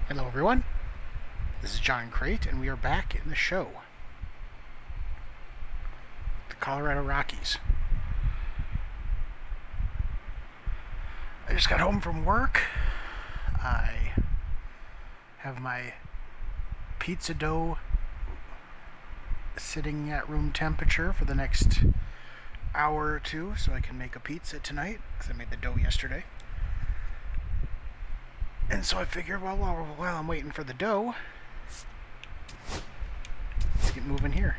Hello, everyone. This is John Crate, and we are back in the show. The Colorado Rockies. I just got home from work. I have my pizza dough sitting at room temperature for the next hour or two so I can make a pizza tonight, because I made the dough yesterday. And so I figured, well, while I'm waiting for the dough, let's get moving here.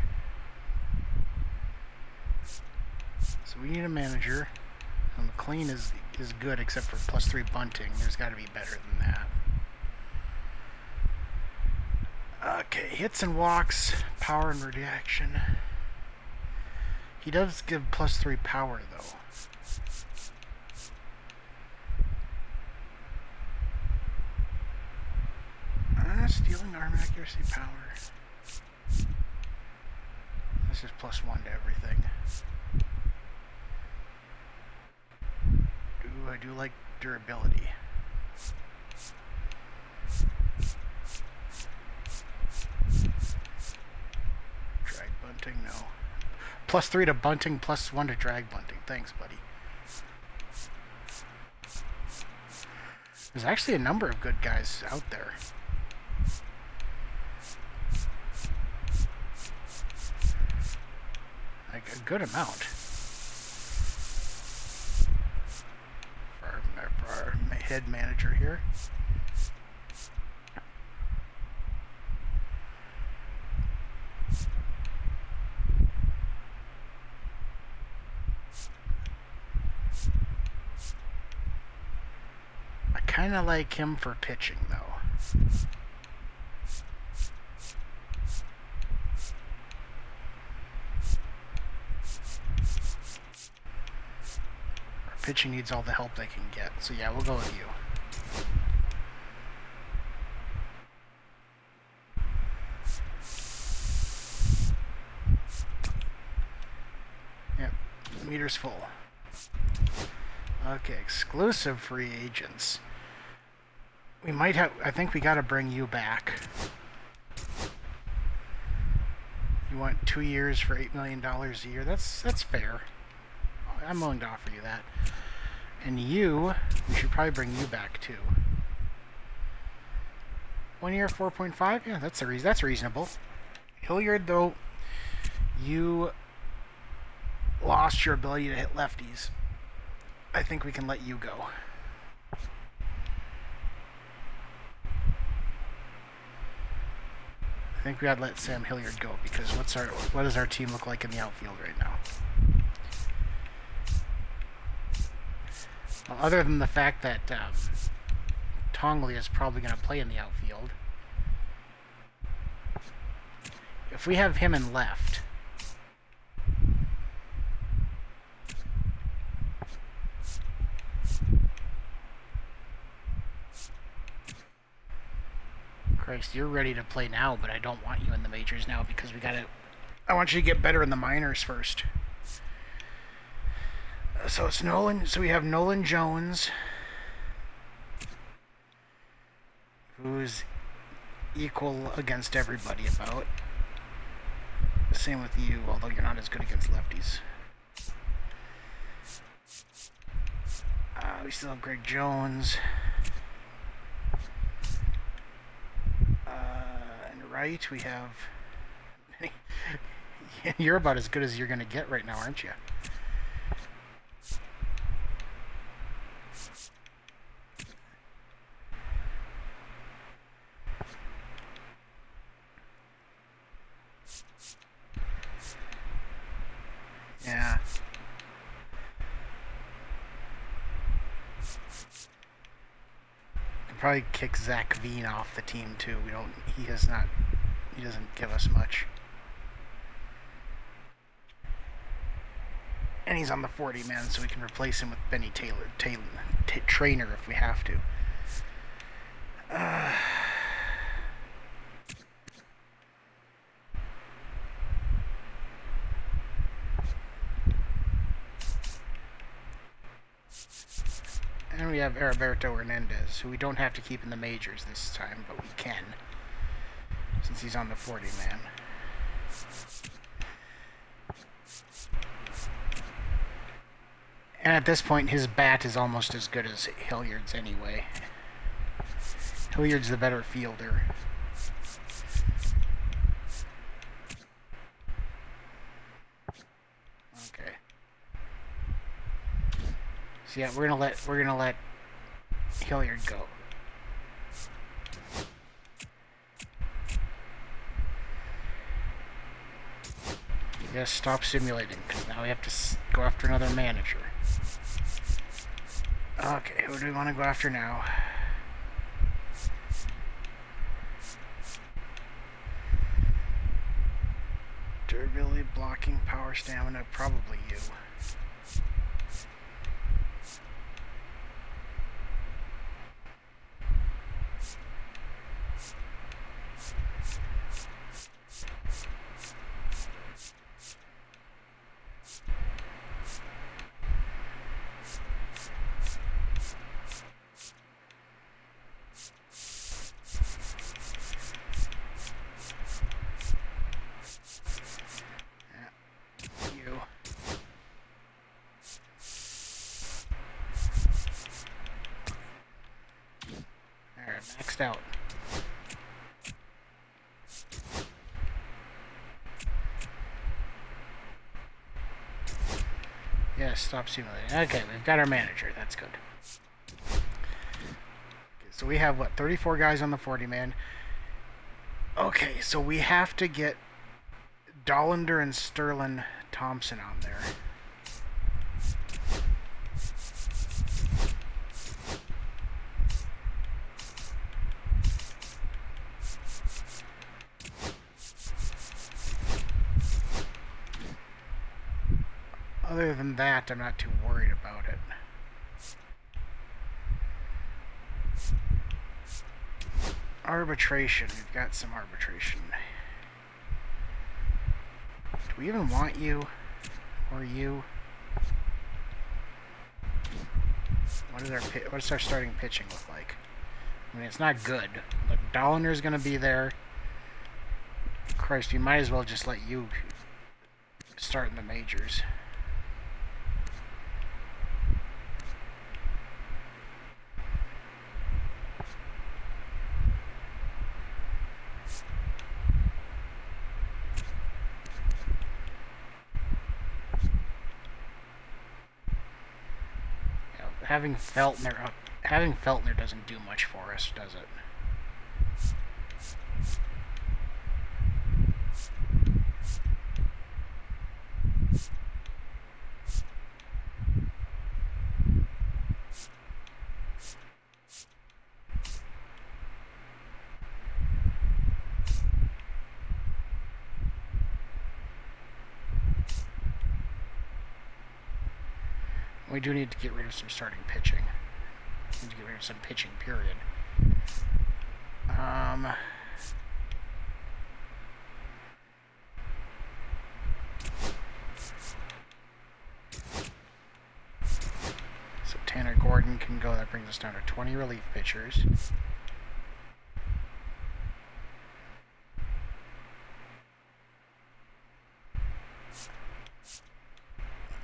So we need a manager. And McLean is good except for +3 bunting. There's got to be better than that. Okay, hits and walks, power and reaction. He does give +3 power, though. Stealing, arm accuracy, power. This is +1 to everything. I do like durability. Drag bunting, no. +3 to bunting, +1 to drag bunting. Thanks, buddy. There's actually a number of good guys out there. Like a good amount. For our head manager here. I kind of like him for pitching, though. Pitching needs all the help they can get. So yeah, we'll go with you. Yep, meter's full. Okay, exclusive free agents. We might have, I think we gotta bring you back. You want 2 years for $8 million a year? That's fair. I'm willing to offer you that. And you, we should probably bring you back too. 1 year, 4.5? Yeah, that's reasonable. Hilliard, though, you lost your ability to hit lefties. I think we can let you go. I think we gotta let Sam Hilliard go, because what does our team look like in the outfield right now? Well, other than the fact that Tongley is probably going to play in the outfield. If we have him in left, Christ, you're ready to play now, but I don't want you in the majors now because I want you to get better in the minors first. So it's Nolan. So we have Nolan Jones, who's equal against everybody about. Same with you, although you're not as good against lefties. We still have Greg Jones. And right, we have... You're about as good as you're going to get right now, aren't you? Yeah. Could probably kick Zach Veen off the team too. He doesn't give us much. And he's on the 40 man, so we can replace him with Benny Trainer if we have to. And we we have Heriberto Hernandez, who we don't have to keep in the majors this time, but we can, since he's on the 40-man. And at this point, his bat is almost as good as Hilliard's anyway. Hilliard's the better fielder. Okay. So yeah, we're gonna let Hilliard go. Yes, stop simulating, because now we have to go after another manager. Okay, who do we want to go after now? Durability, blocking, power, stamina, probably you. Maxed out. Yes, stop simulating. Okay, we've got our manager. That's good. Okay, so we have, what, 34 guys on the 40-man. Okay, so we have to get Dollander and Sterling Thompson on there. Other than that, I'm not too worried about it. Arbitration. We've got some arbitration. Do we even want you? Or you? What does our starting pitching look like? I mean, it's not good. Like, Dollander's going to be there. Christ, we might as well just let you start in the majors. Having Feltner doesn't do much for us, does it? We do need to get rid of some starting pitching. We need to get rid of some pitching, period. So Tanner Gordon can go. That brings us down to 20 relief pitchers.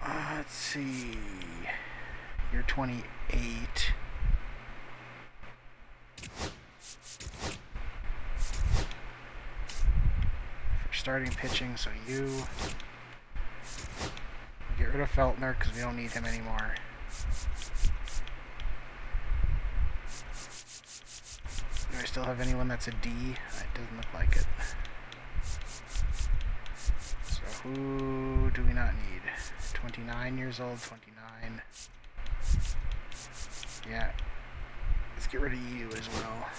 Let's see. You're 28. For starting pitching, so you get rid of Feltner because we don't need him anymore. Do I still have anyone that's a D? It doesn't look like it. So who do we not need? 29 years old, 29. Yeah. Let's get rid of you as well.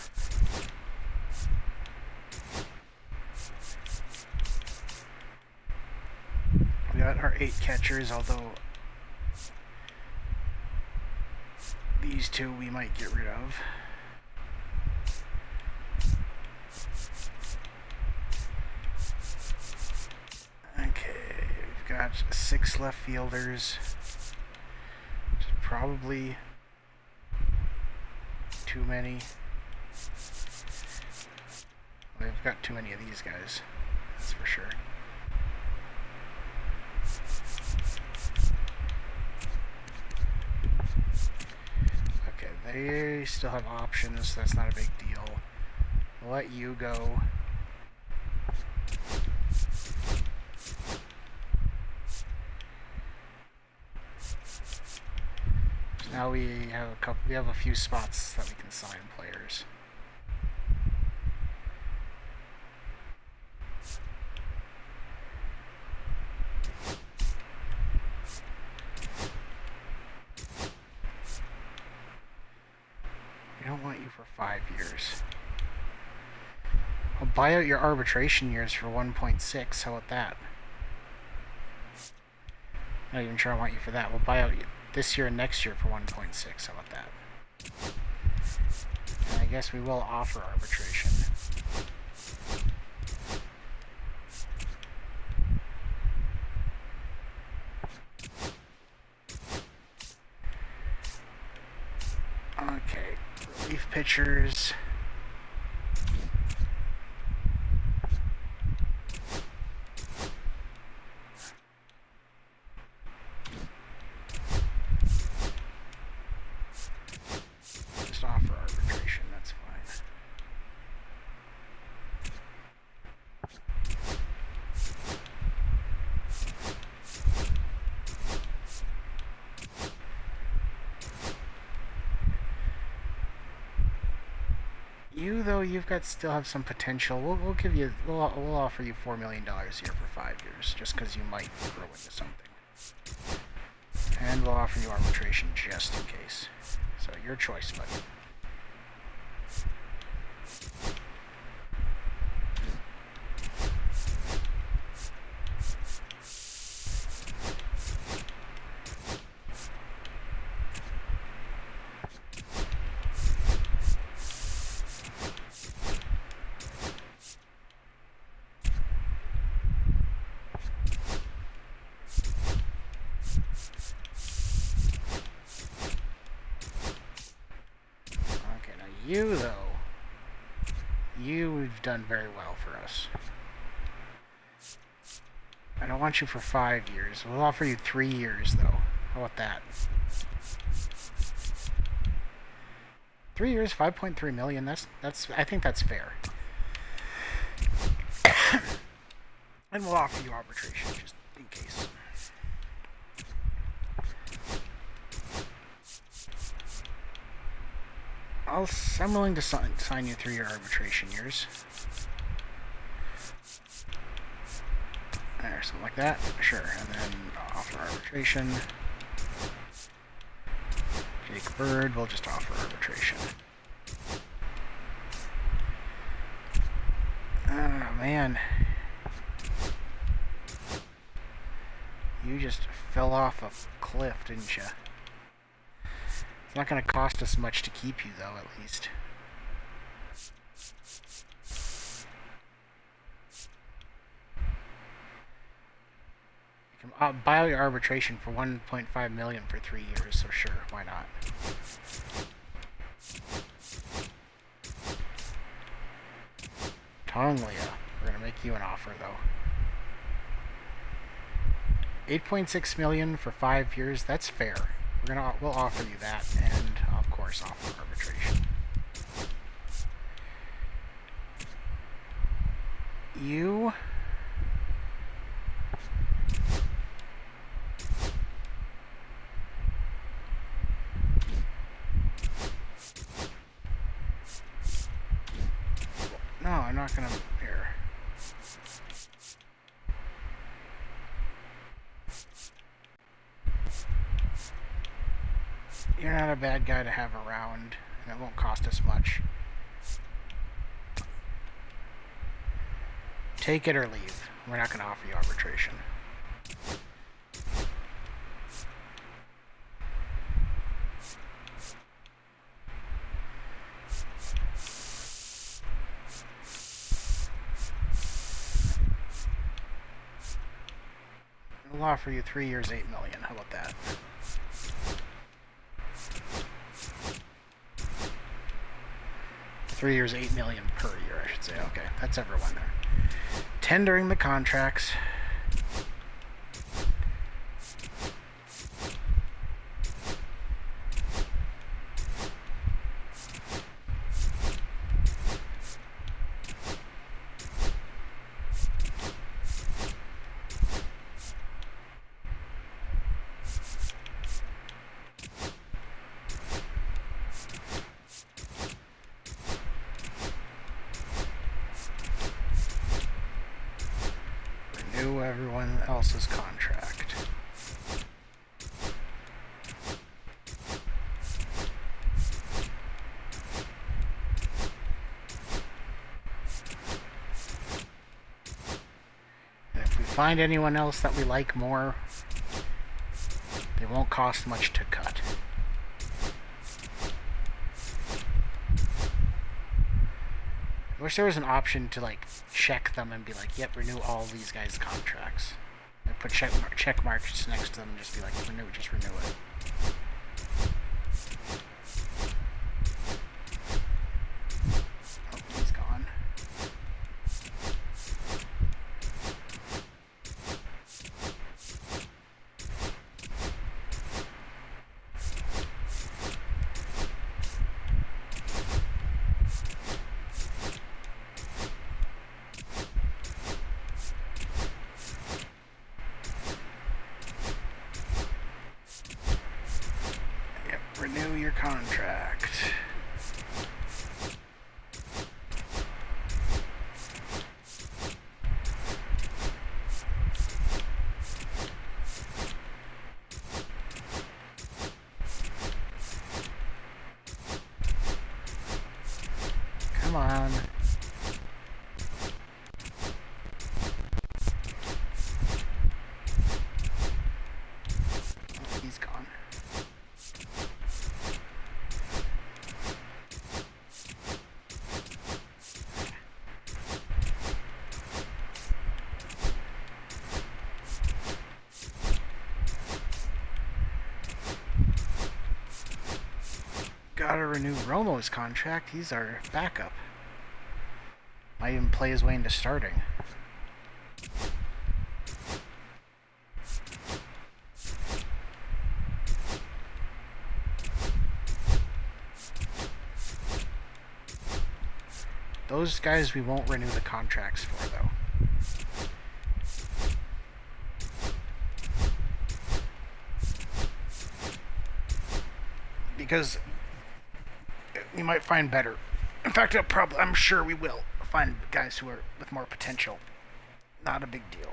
We got our 8 catchers, although these 2 we might get rid of. Got 6 left fielders, which is probably too many. We've got too many of these guys, that's for sure. Okay, they still have options, so that's not a big deal. We'll let you go. So now we have a few spots that we can sign players. I don't want you for 5 years. I'll buy out your arbitration years for 1.6. How about that? Not even sure I want you for that. We'll buy out this year and next year for 1.6. How about that? And I guess we will offer arbitration. Okay, relief pitchers. Just offer arbitration, that's fine. You though, you've got still have some potential. We'll give you we'll offer you $4 million a year for 5 years, just because you might grow into something. And we'll offer you arbitration just in case. So your choice, buddy. You, though, you've done very well for us. I don't want you for 5 years. We'll offer you 3 years, though. How about that? 3 years, 5.3 million. That's. I think that's fair. And we'll offer you arbitration just in case. I'm willing to sign you 3-year arbitration years. Or something like that. Sure. And then offer arbitration. Jake Bird, we'll just offer arbitration. Oh, man. You just fell off a cliff, didn't you? It's not going to cost us much to keep you, though, at least. You can buy out your arbitration for $1.5 million for 3 years, so sure, why not? Tonglia. We're going to make you an offer, though. $8.6 million for 5 years, that's fair. We'll offer you that, and of course offer arbitration. You no, I'm not gonna here. You're not a bad guy to have around, and it won't cost us much. Take it or leave. We're not going to offer you arbitration. We'll offer you 3 years, $8 million. How about that? 3 years, $8 million per year, I should say. Okay, that's everyone there. Tendering the contracts. Renew everyone else's contract. And if we find anyone else that we like more, they won't cost much to cut. I wish there was an option to like check them and be like, yep, renew all these guys' contracts. And put check marks next to them and just be like, just renew it. Oh, he's gone. Renew your contract. Come on. Oh, he's gone. Gotta renew Romo's contract. He's our backup. Might even play his way into starting. Those guys we won't renew the contracts for, though. Because we might find better. In fact, I'm sure we will find guys who are with more potential. Not a big deal.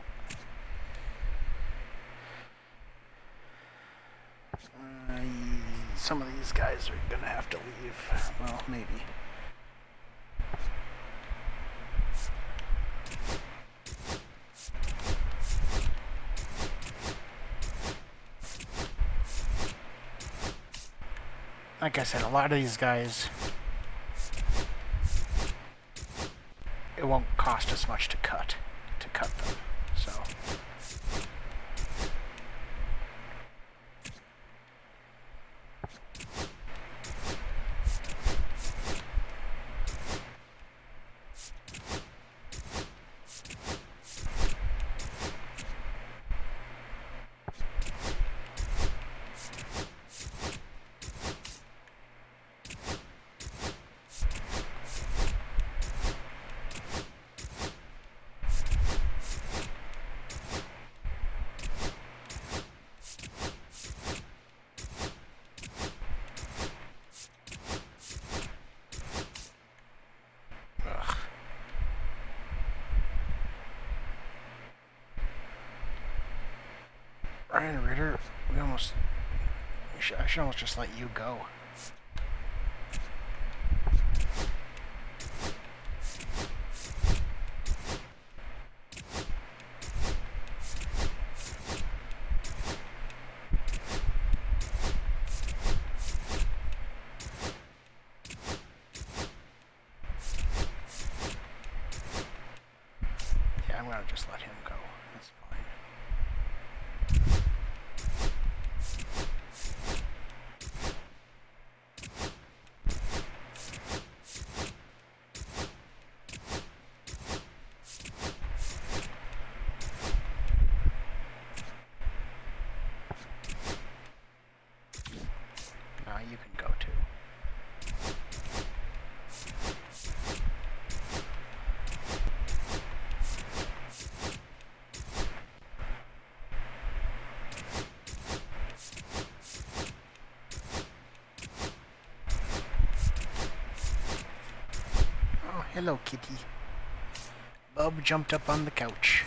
Some of these guys are gonna have to leave. Well, maybe. Like I said, a lot of these guys, it won't cost us much to cut them. So Ryan Ritter, I should almost just let you go. Yeah, I'm gonna just let him go. That's fine. Hello, kitty. Bub jumped up on the couch.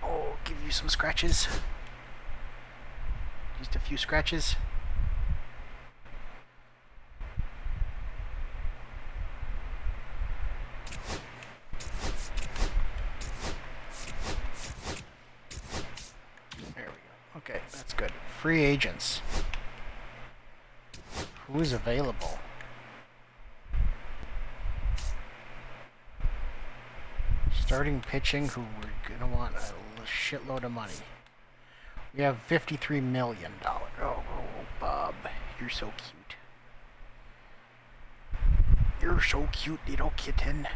Oh, give you some scratches. Just a few scratches. Okay, that's good. Free agents. Who is available? Starting pitching, who we're gonna want a shitload of money. We have $53 million. Oh, Bob, you're so cute. You're so cute, little kitten.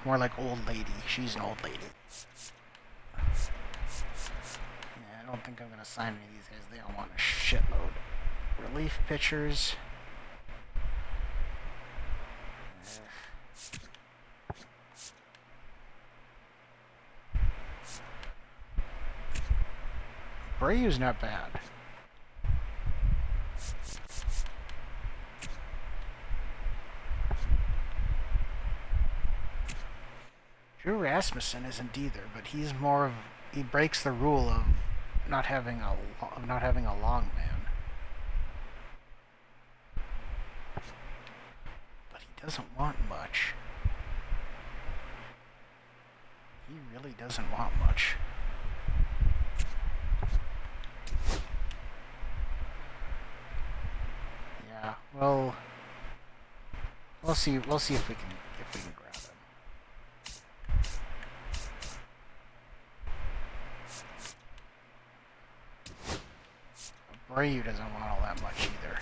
More like old lady. She's an old lady. Yeah, I don't think I'm gonna sign any of these guys. They all want a shitload. Relief pitchers. Brayu's not bad. Drew Rasmussen isn't either, but he's more of, he breaks the rule of not having a long man. But he doesn't want much. He really doesn't want much. Yeah, well, we'll see if we can grab him. Brayu doesn't want all that much either.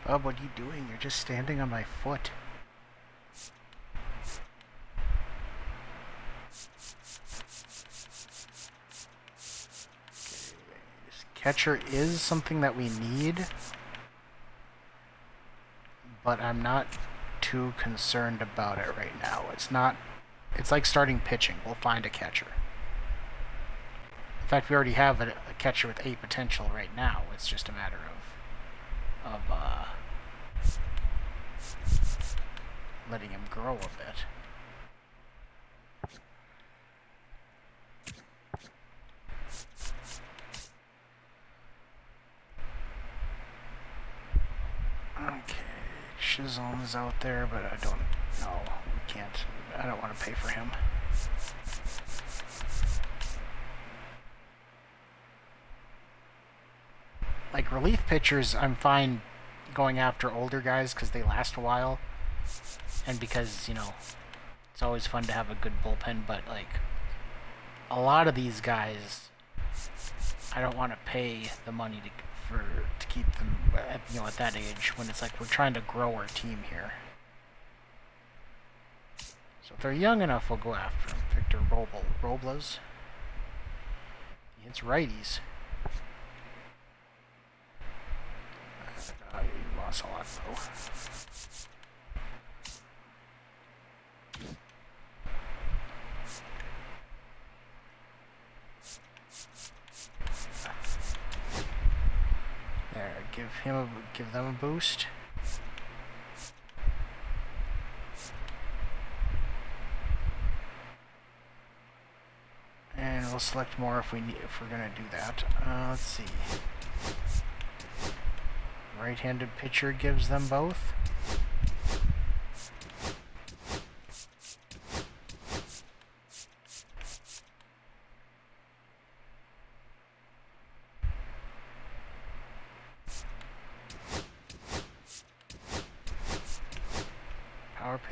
Bub, what are you doing? You're just standing on my foot. Catcher is something that we need, but I'm not too concerned about it right now. It's like starting pitching. We'll find a catcher. In fact, we already have a catcher with A potential right now. It's just a matter of letting him grow a bit. Okay, Chisholm's out there, but I don't know. We can't. I don't want to pay for him. Like relief pitchers, I'm fine going after older guys because they last a while, and because, you know, it's always fun to have a good bullpen. But like a lot of these guys, I don't want to pay the money to keep them at, you know, at that age when it's like we're trying to grow our team here. So if they're young enough, we'll go after them. Victor Robles. It's righties. He lost a lot though. There, give them a boost. And we'll select more if we're gonna do that. Let's see. Right-handed pitcher gives them both.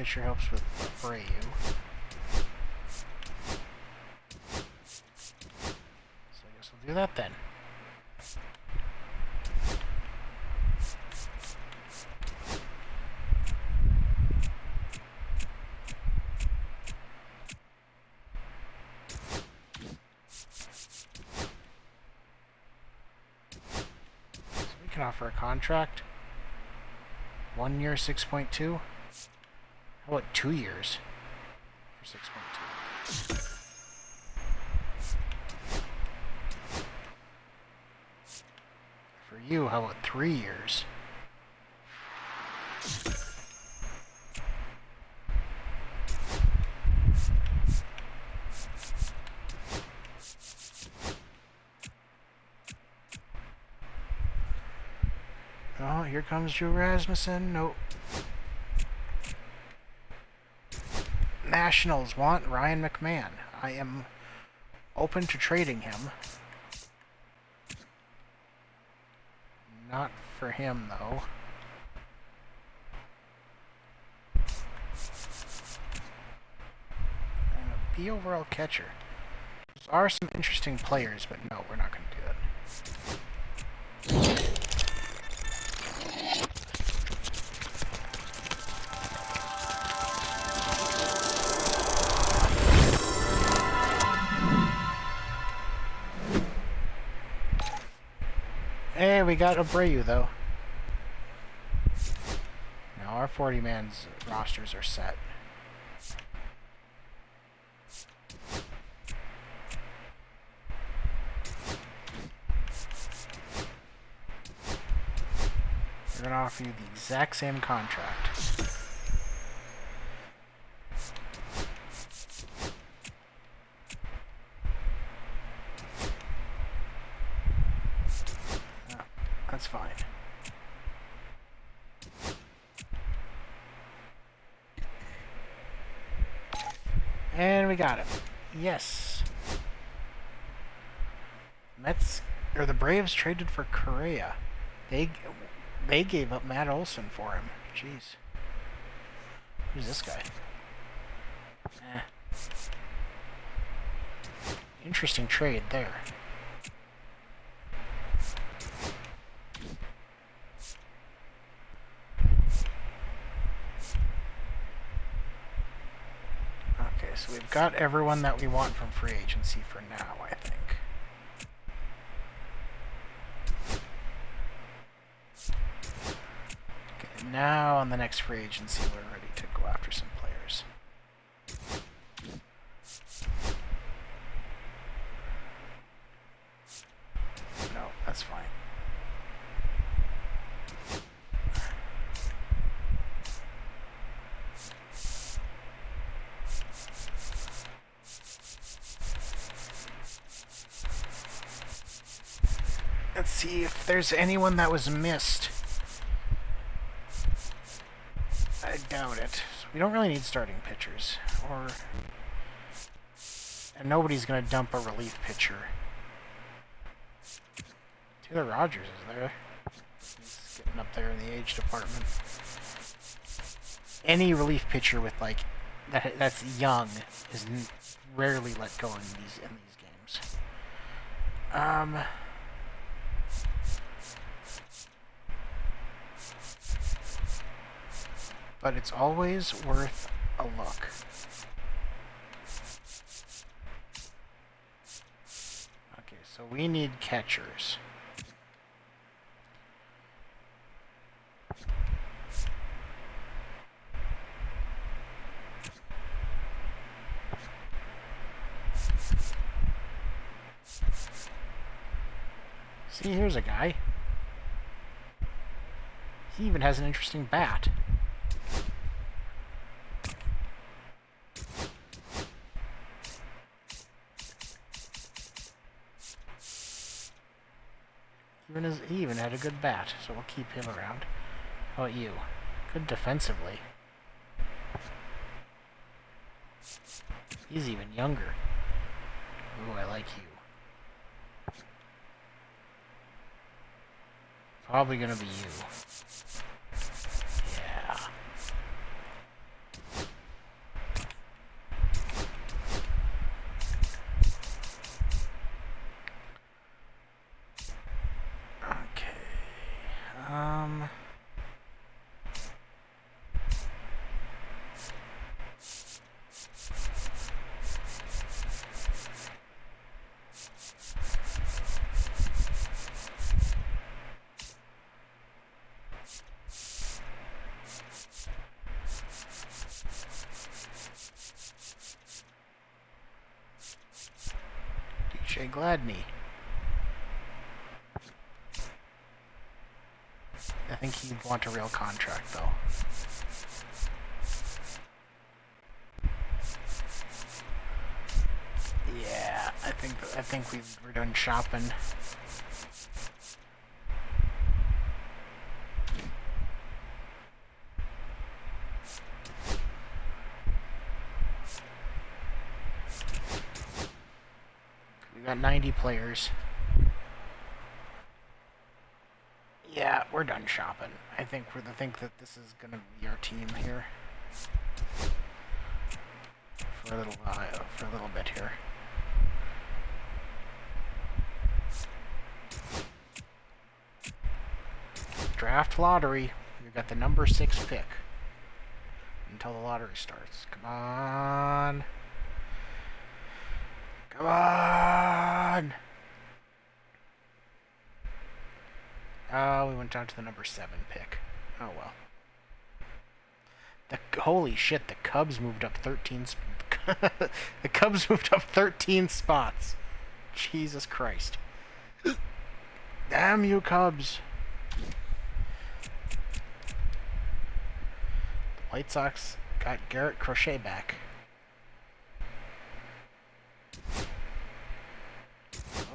pitcher helps with Abreu. So I guess we'll do that then. Can offer a contract. 1 year, 6.2. How about 2 years for 6.2? For you, how about 3 years? Oh, here comes Drew Rasmussen. Nope. Nationals want Ryan McMahon. I am open to trading him. Not for him, though. And a B overall catcher. There are some interesting players, but no, we're not going to do that. Hey, we got Abreu, though. Now our 40-man's rosters are set. We're going to offer you the exact same contract. That's fine. And we got it. Yes. The Braves traded for Correa. They gave up Matt Olson for him. Jeez. Who's this guy? Interesting trade there. Okay, so we've got everyone that we want from free agency for now, I think. Okay, now on the next free agency, we're ready to go after some players. No, that's fine. Let's see if there's anyone that was missed. I doubt it. So we don't really need starting pitchers. And nobody's going to dump a relief pitcher. Taylor Rogers is there. He's getting up there in the age department. Any relief pitcher with that's young is rarely let go in these games. But it's always worth a look. Okay, so we need catchers. See, here's a guy. He even has an interesting bat. He even had a good bat, so we'll keep him around. How about you? Good defensively. He's even younger. Ooh, I like you. Probably gonna be you. Yeah. Shea Gladney. I think he'd want a real contract, though. Yeah, I think we're done shopping. We got 90 players. Yeah, we're done shopping. I think that this is gonna be our team here for a little bit here. Draft lottery. We got the number 6 pick until the lottery starts. Come on. Come on. We went down to the number 7 pick. Oh well. Holy shit! The Cubs moved up 13. The Cubs moved up 13 spots. Jesus Christ! Damn you, Cubs! The White Sox got Garrett Crochet back.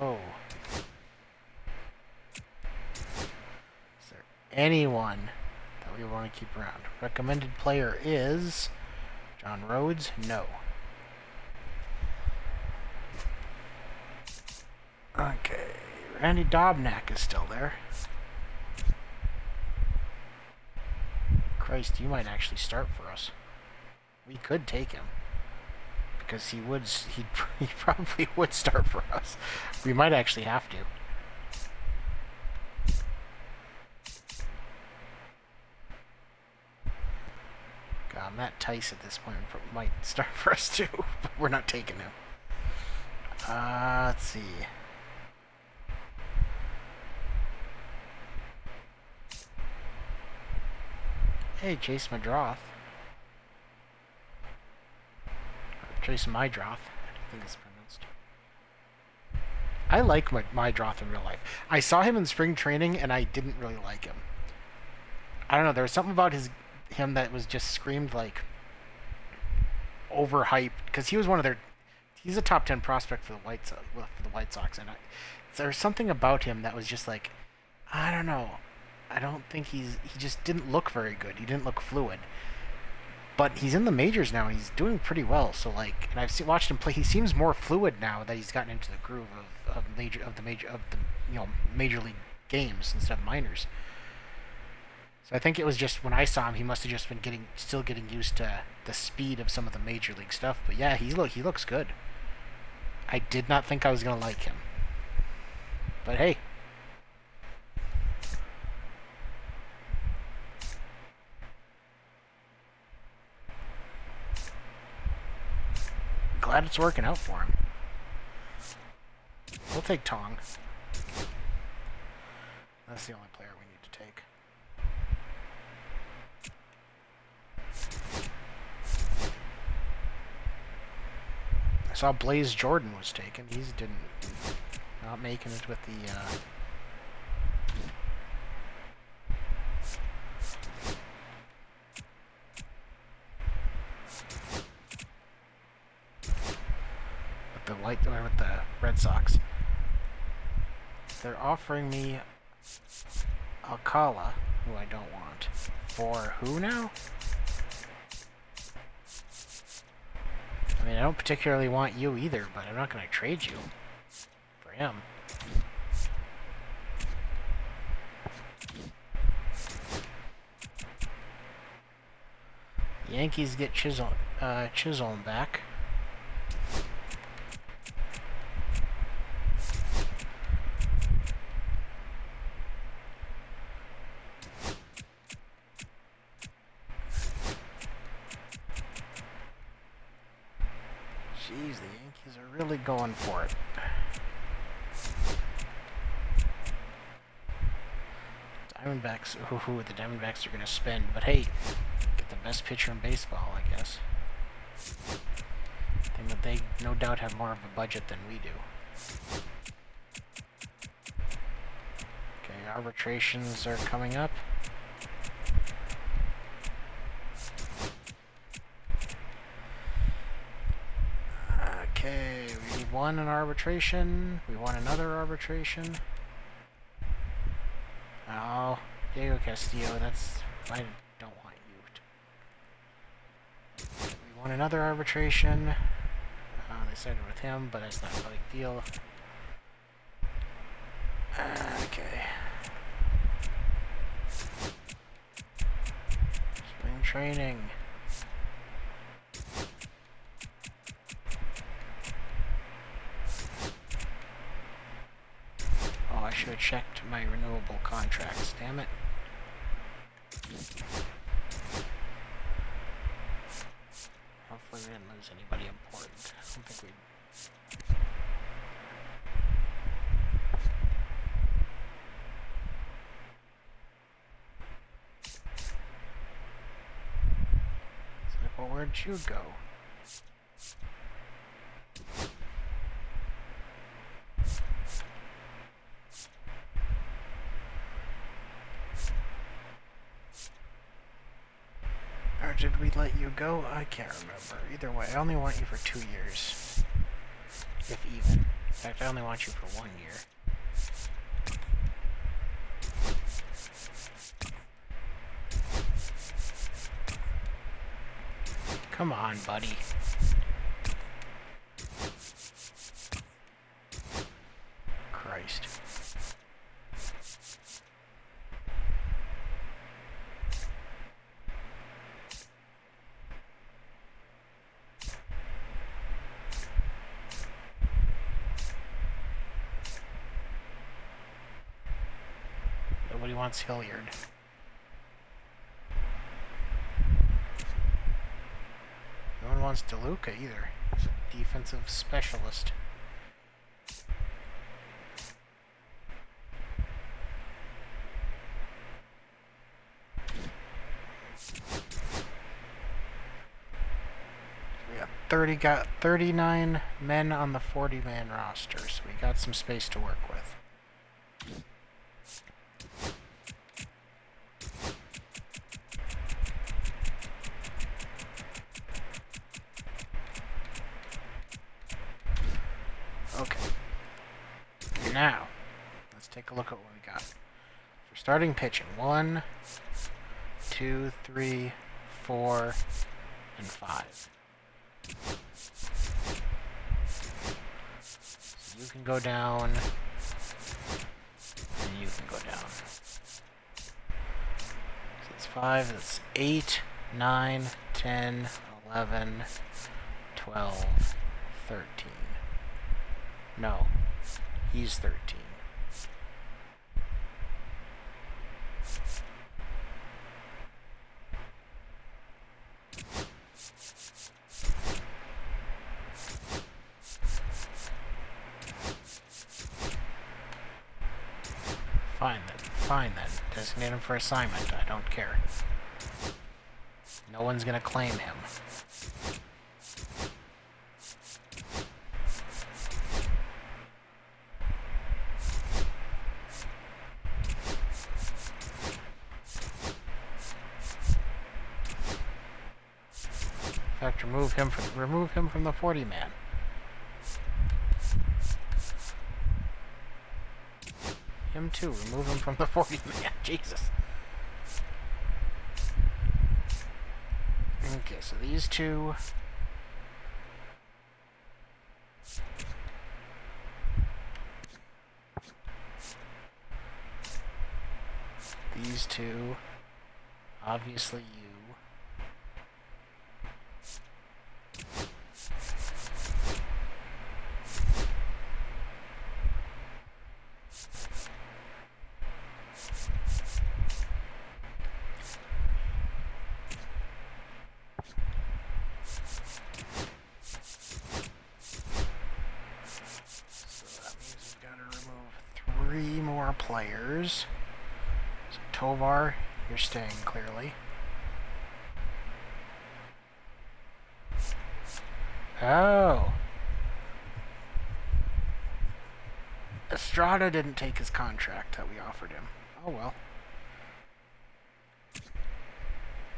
Oh. Is there anyone that we want to keep around? Recommended player is John Rhodes? No. Okay. Randy Dobnak is still there. Christ, you might actually start for us. We could take him. Because he probably would start for us. We might actually have to. God, Matt Tice at this point might start for us too, but we're not taking him. Let's see. Hey, Chase Madroth. Chase Mydroth, I think it's pronounced. I like Mydroth in real life. I saw him in spring training, and I didn't really like him. I don't know. There was something about him that was just screamed like overhyped, because he was he's a top 10 prospect for the White Sox, and there's something about him that was just like, I don't know. I don't think he just didn't look very good. He didn't look fluid. But he's in the majors now, and he's doing pretty well. So and I've watched him play. He seems more fluid now that he's gotten into the groove of major league games instead of minors. So I think it was just when I saw him, he must have just been still getting used to the speed of some of the major league stuff. But yeah, he looks good. I did not think I was gonna like him, but hey. Glad it's working out for him. We'll take Tong. That's the only player we need to take. I saw Blaze Jordan was taken. He's not making it with the with the Red Sox. They're offering me Alcala, who I don't want. For who now? I mean, I don't particularly want you either, but I'm not going to trade you for him. Yankees get Chisholm back. Jeez, the Yankees are really going for it. Diamondbacks, the Diamondbacks are going to spend, but hey, get the best pitcher in baseball, I guess. I think that they no doubt have more of a budget than we do. arbitrations are coming up. Okay, we won an arbitration. We won another arbitration. Oh, Diego Castillo, that's... I don't want you. We won another arbitration. They started with him, but that's not a big deal. Okay. Spring training. Oh, I should have checked my renewable contracts, damn it. Hopefully we didn't lose anybody important. I don't think we... It's like, well, where'd you go? Or did we let you go? I can't remember. Either way, I only want you for 2 years. If even. In fact, I only want you for 1 year. Come on, buddy. Christ. Nobody wants Hilliard. No one wants DeLuca either. Defensive specialist. We got 39 men on the 40-man roster, so we got some space to work with. Okay. Now, let's take a look at what we got. For starting pitching, 1, 2, 3, 4, and 5. So you can go down, and you can go down. So that's 5, that's 8, 9, 10, 11, 12, 13. No, he's 13. Fine then. Designate him for assignment. I don't care. No one's gonna claim him. In fact, remove him from the 40-man. Him too. Remove him from the 40-man. Jesus. Okay, so these two. These two. Obviously you. Players. So Tovar, you're staying clearly. Oh. Estrada didn't take his contract that we offered him. Oh well.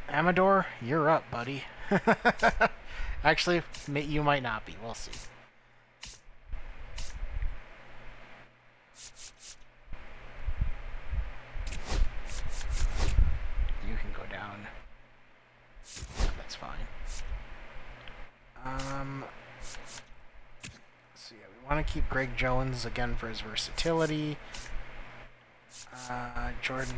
Amador, you're up, buddy. Actually, you might not be. We'll see. You can go down. That's fine. So yeah, we want to keep Greg Jones again for his versatility. Jordan.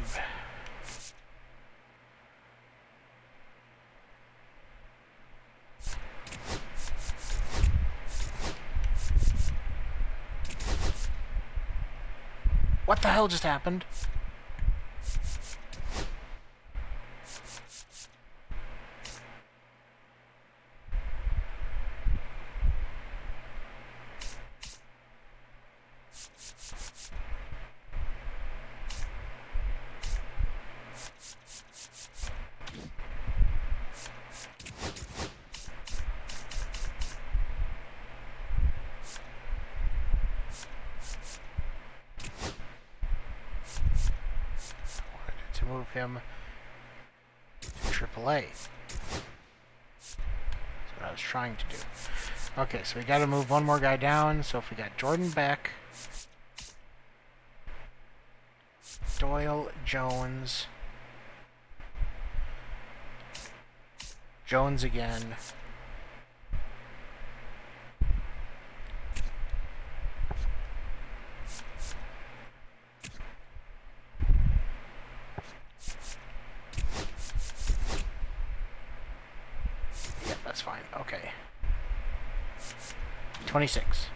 What the hell just happened? To move him to AAA. That's what I was trying to do. Okay, so we got to move one more guy down. So if we got Jordan back, Doyle, Jones, Jones again. Yeah, that's fine. Okay. 26.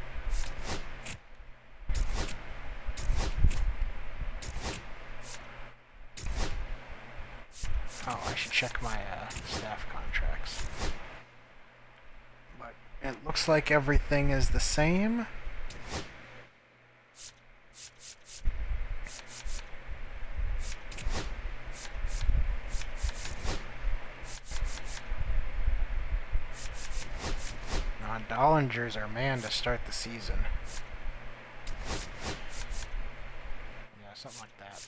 Oh, I should check my staff contracts. But it looks like everything is the same. Dollinger's our man to start the season. Yeah, something like that.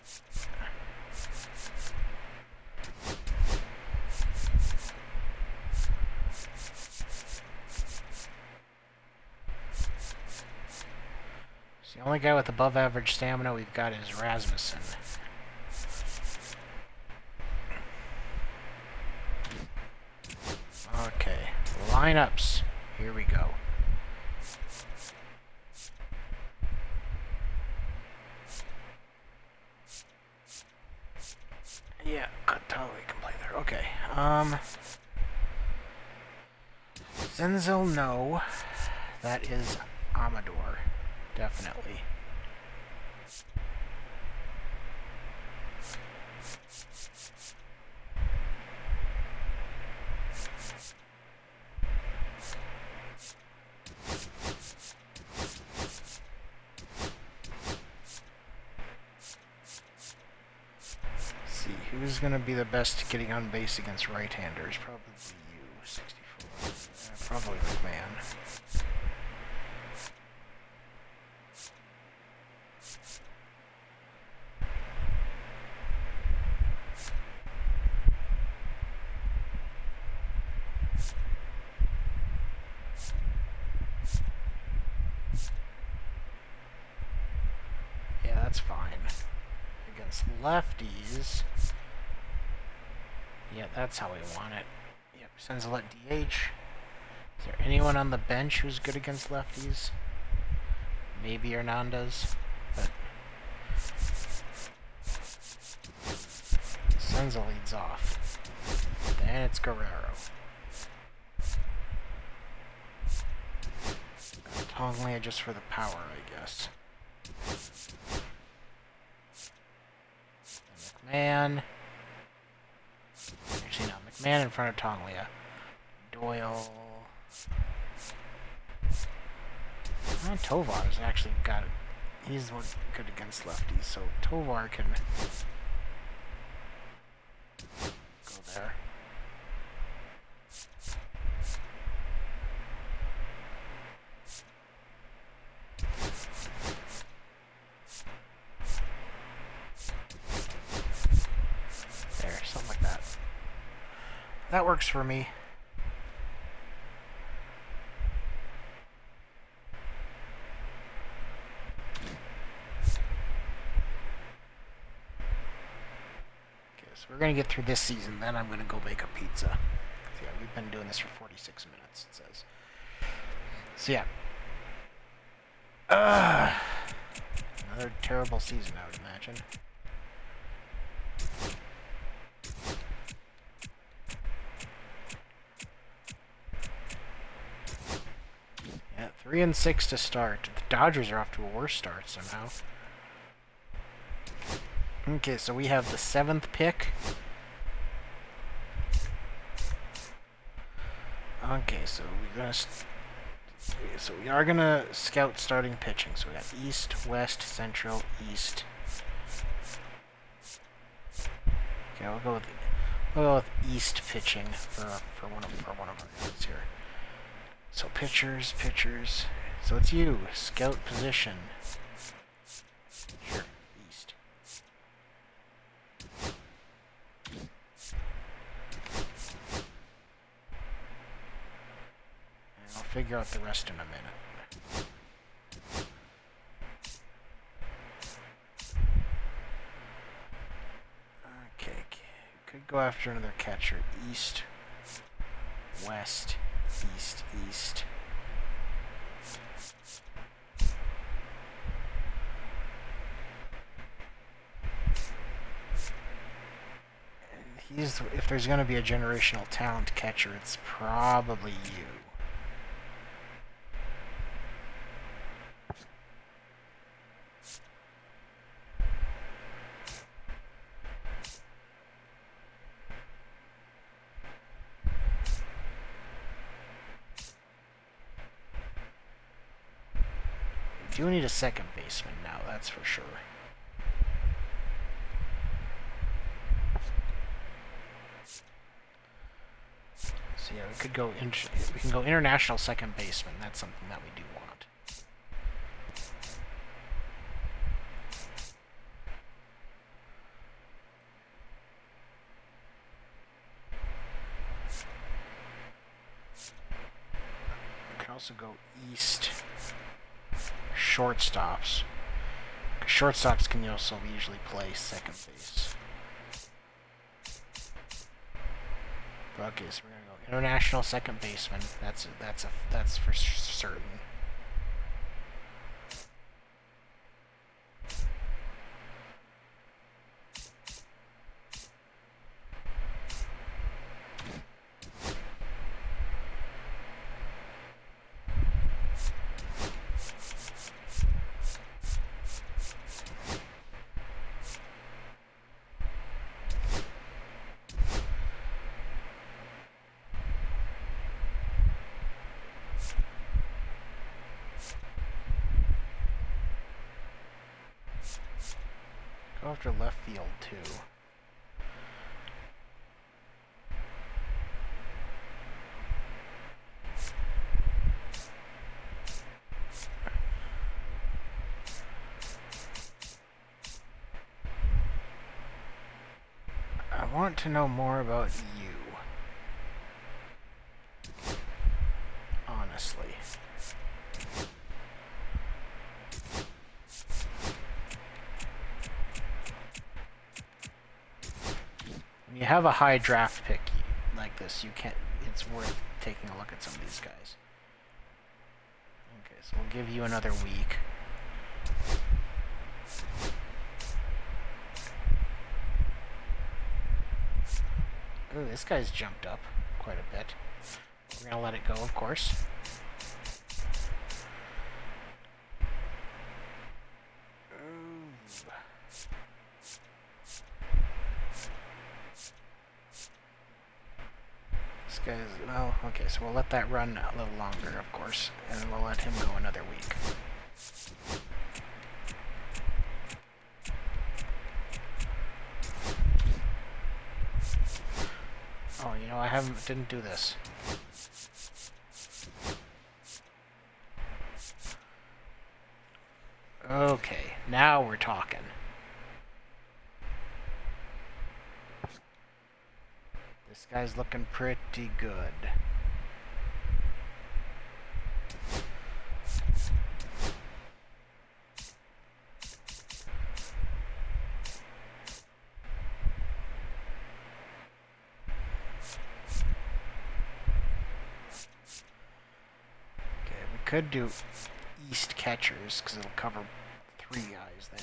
So the only guy with above average stamina we've got is Rasmussen. Okay, lineups. Here we go. Yeah, totally can play there. Okay. Zenzel, no. That is Amador. Definitely. Who's going to be the best getting on base against right-handers? Probably you, 64. Probably McMahon. Yeah, that's fine. Against lefties... Yeah, that's how we want it. Yep, Senzel at DH. Is there anyone on the bench who's good against lefties? Maybe Hernandez, but Senzel leads off. Then it's Guerrero. Tonglia just for the power, I guess. And McMahon. Actually, no. McMahon in front of Tonglia. Doyle. Tovar's actually got it. He's the one good against lefties, so Tovar can go there. that works for me. Okay, so we're going to get through this season, then I'm going to go make a pizza. So yeah, we've been doing this for 46 minutes, it says. So yeah. Another terrible season, I would imagine. Yeah, 3-6 to start. The Dodgers are off to a worse start somehow. Okay, so we have the 7th pick. Okay, so we are gonna scout starting pitching. So we got East, West, Central, East. Okay, we'll go with East pitching for one of our guys here. So pitchers. So it's you, scout position. Sure, East. And I'll figure out the rest in a minute. Could go after another catcher. East, West, East. And if there's going to be a generational talent catcher, it's probably you. We do need a second baseman now, that's for sure. So yeah, we can go international second baseman. That's something that we do want. We can also go East. Shortstops. Shortstops can also usually play second base. Okay, so we're gonna go international second baseman. That's for certain. Go after left field, too. I want to know more about you. Honestly. When you have a high draft pick like this, it's worth taking a look at some of these guys. Okay, so we'll give you another week. Ooh, this guy's jumped up quite a bit. We're gonna let it go, of course. This guy's, well, okay, so we'll let that run a little longer, of course, and then we'll let him go another week. Oh, you know, didn't do this. Okay, now we're This guy's looking pretty good. Okay, we could do east catchers because it'll cover 3 guys there.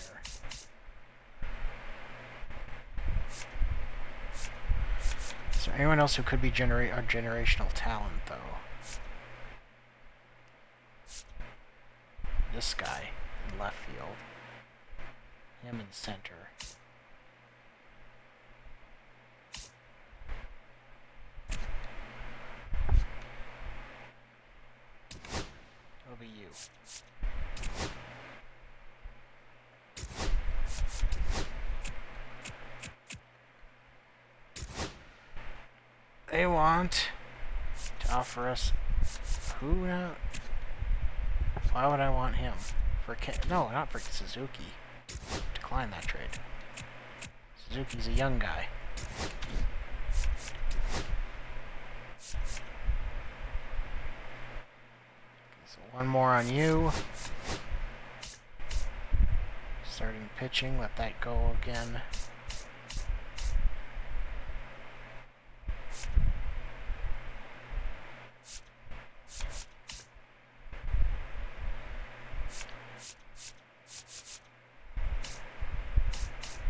Is there anyone else who could be a generational talent, though? This guy in left field. Him in center. It'll be you. They want to offer us who now? Why would I want him? No, not for Suzuki. Decline that trade. Suzuki's a young guy. Okay, so one more on you. Starting pitching, let that go again.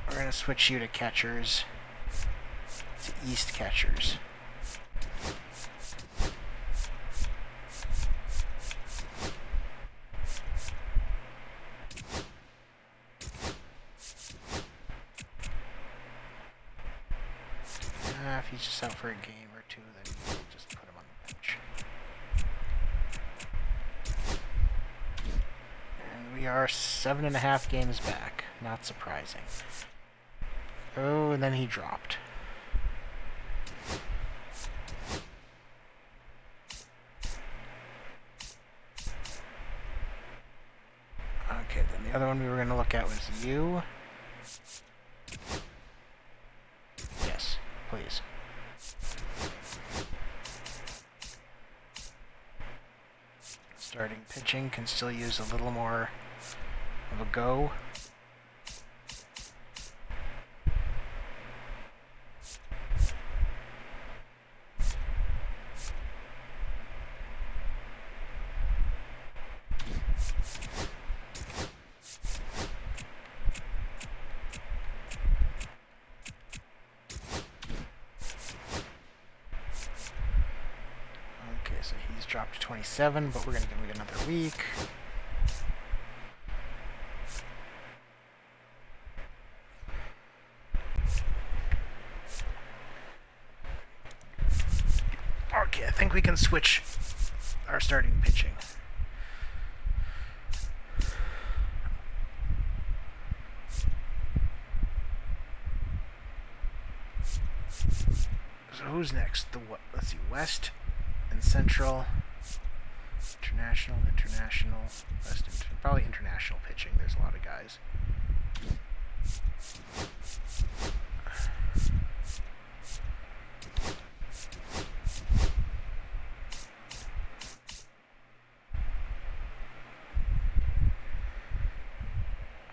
We're going to switch you to catchers, to east catchers. If he's just out for a game or two, then we'll just put him on the bench. And we are 7.5 games back. Not surprising. Oh, and then he dropped. Okay, then the other one we were going to look at was you. Yes, please. Starting pitching can still use a little more of a go. So he's dropped to 27, but we're going to give him another week. Okay, I think we can switch our starting pitching. So who's next? Let's see, West and Central, International, West, probably international pitching. There's a lot of guys.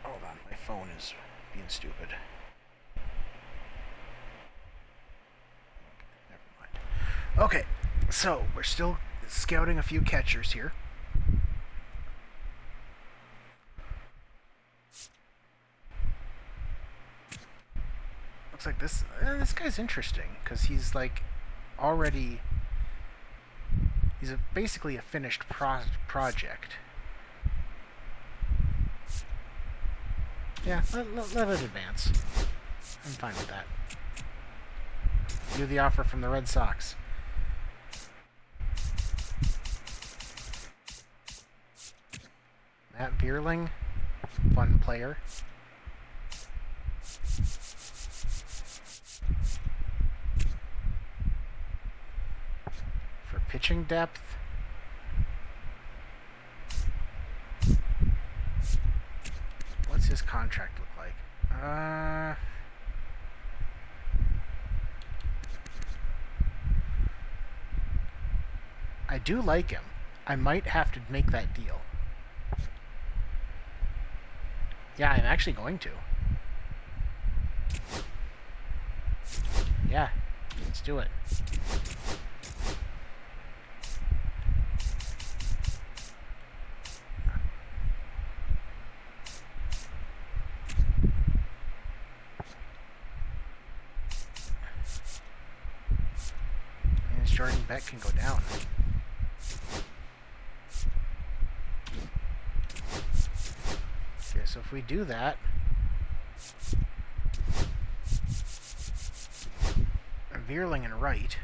Hold on, my phone is being stupid. Never mind. Okay. So, we're still scouting a few catchers here. Looks like this guy's interesting, because he's like already... He's basically a finished project. Yeah, let it advance. I'm fine with that. Do the offer from the Red Sox. Matt Vierling, fun player. For pitching depth, what's his contract look like? do like him. I might have to make that deal. Yeah, I'm actually going to. Yeah, let's do it. And Jordan Beck can go down. Okay, so if we do that, Veerling and right.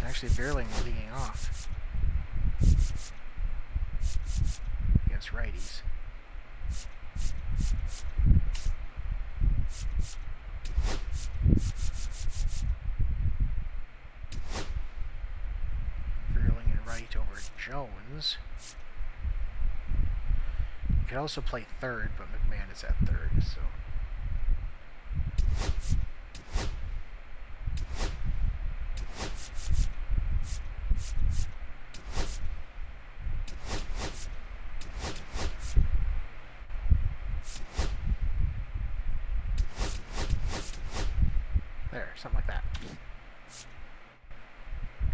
Actually, Veerling leading off against righties. Veerling and right over Jones. You could also play third, but McMahon is at third, so. There, something like that.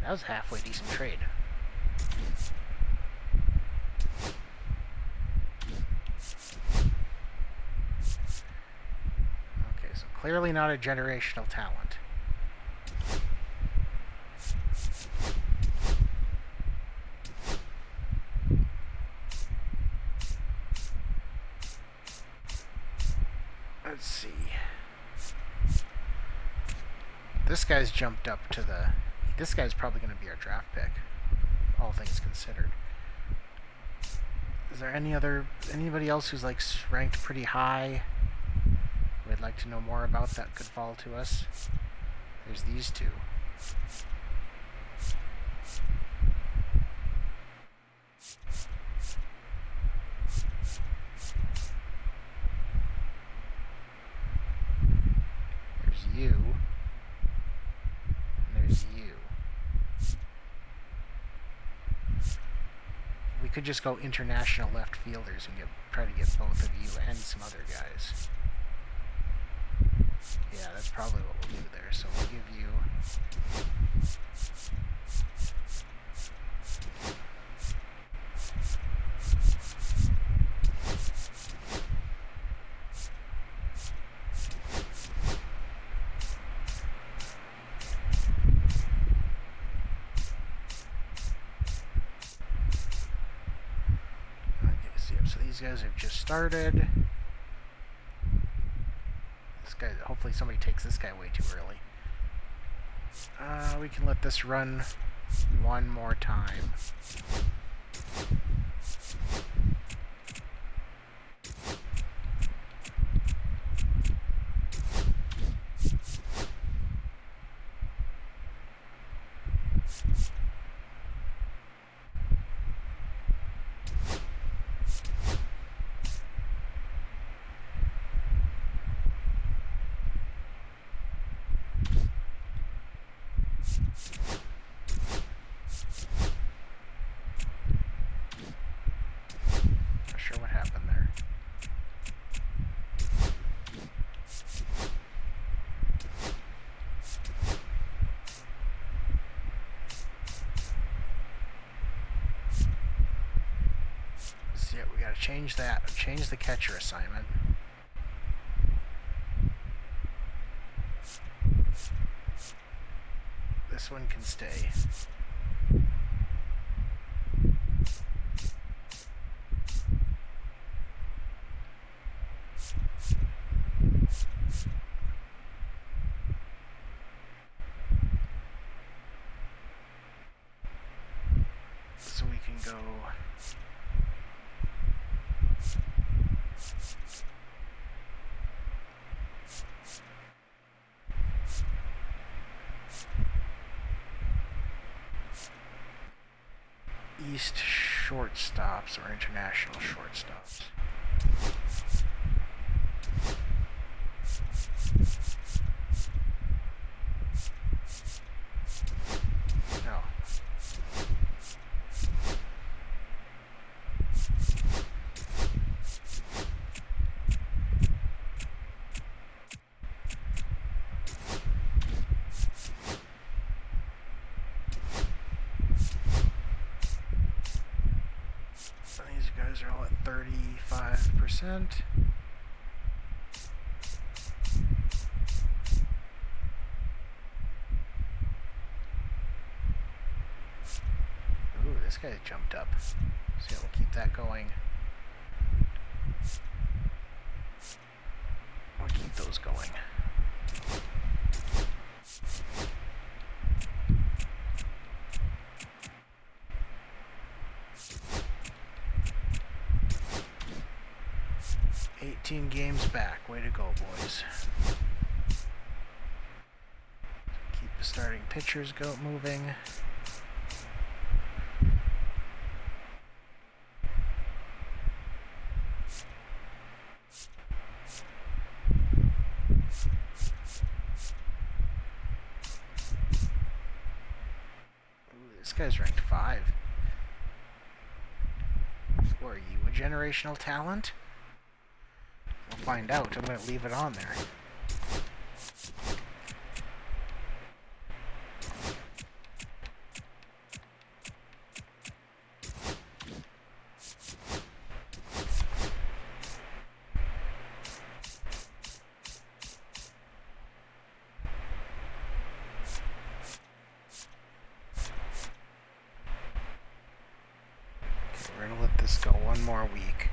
That was a halfway decent trade. Okay, so clearly not a generational talent. Let's see. This guy's jumped up to the... This guy's probably going to be our draft pick, all things considered. Is there anybody else who's like ranked pretty high we'd like to know more about that could fall to us? There's these two. There's you. And there's you. We could just go international left fielders and try to get both of you and some other guys. Yeah, that's probably what we'll do there. So we'll give you... So these guys have just started. This guy, hopefully somebody takes this guy way too early. We can let this run one more time. Not sure what happened there. So yeah, we gotta change that. Change the catcher assignment. This one can stay. So we can go... East shortstops or international shortstops. No. These guys are all at 35%. Ooh, this guy jumped up. So yeah, we'll keep that going. We'll keep those going. Games back. Way to go, boys. Keep the starting pitchers moving. Ooh, this guy's ranked 5. Who are you, a generational talent? We'll find out. I'm going to leave it on there. Okay, we're going to let this go one more week.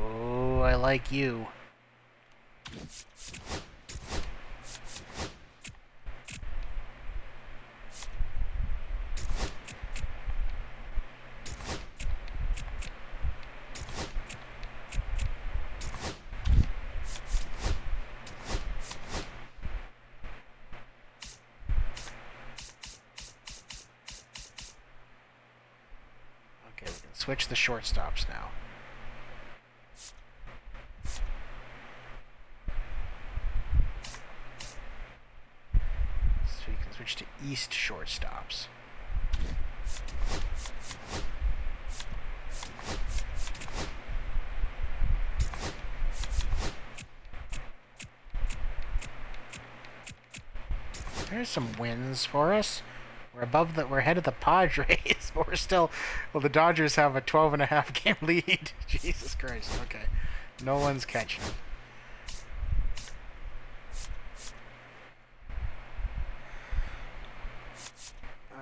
Oh, I like you. Okay, we can switch the shortstops now. To east shortstops. There's some wins for us. We're ahead of the Padres, but we're still, well, the Dodgers have a 12.5 game lead. Jesus Christ. Okay. No one's catching them.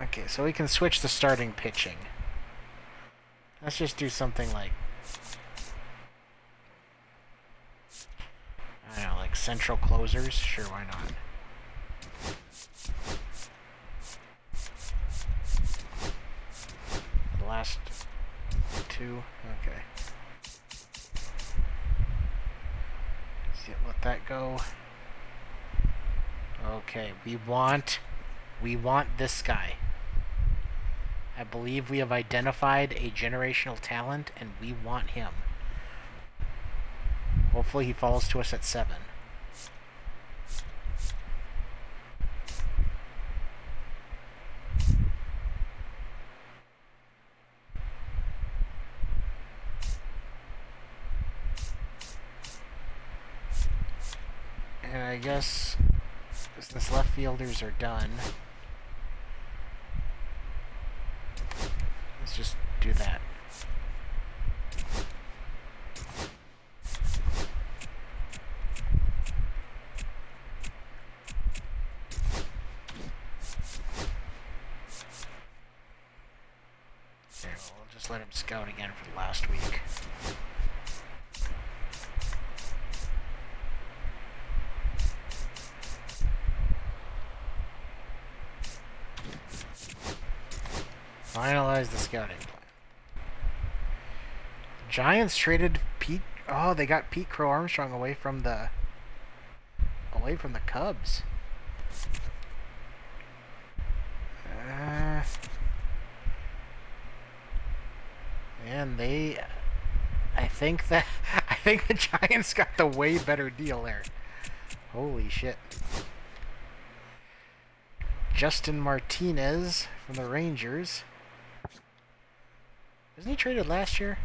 Okay, so we can switch the starting pitching. Let's just do something like, I don't know, like central closers? Sure, why not? The last 2? Okay. Let's let that go. Okay, we want this guy. I believe we have identified a generational talent, and we want him. Hopefully he falls to us at 7. And I guess since left fielders are done, let's just do that. Okay, well, we'll just let him scout again for the last week. Finalize the scouting plan. Giants traded Pete. Oh, they got Pete Crow Armstrong away from the Cubs. And they... I think the Giants got the way better deal there. Holy shit. Justin Martinez from the Rangers. Wasn't he traded last year?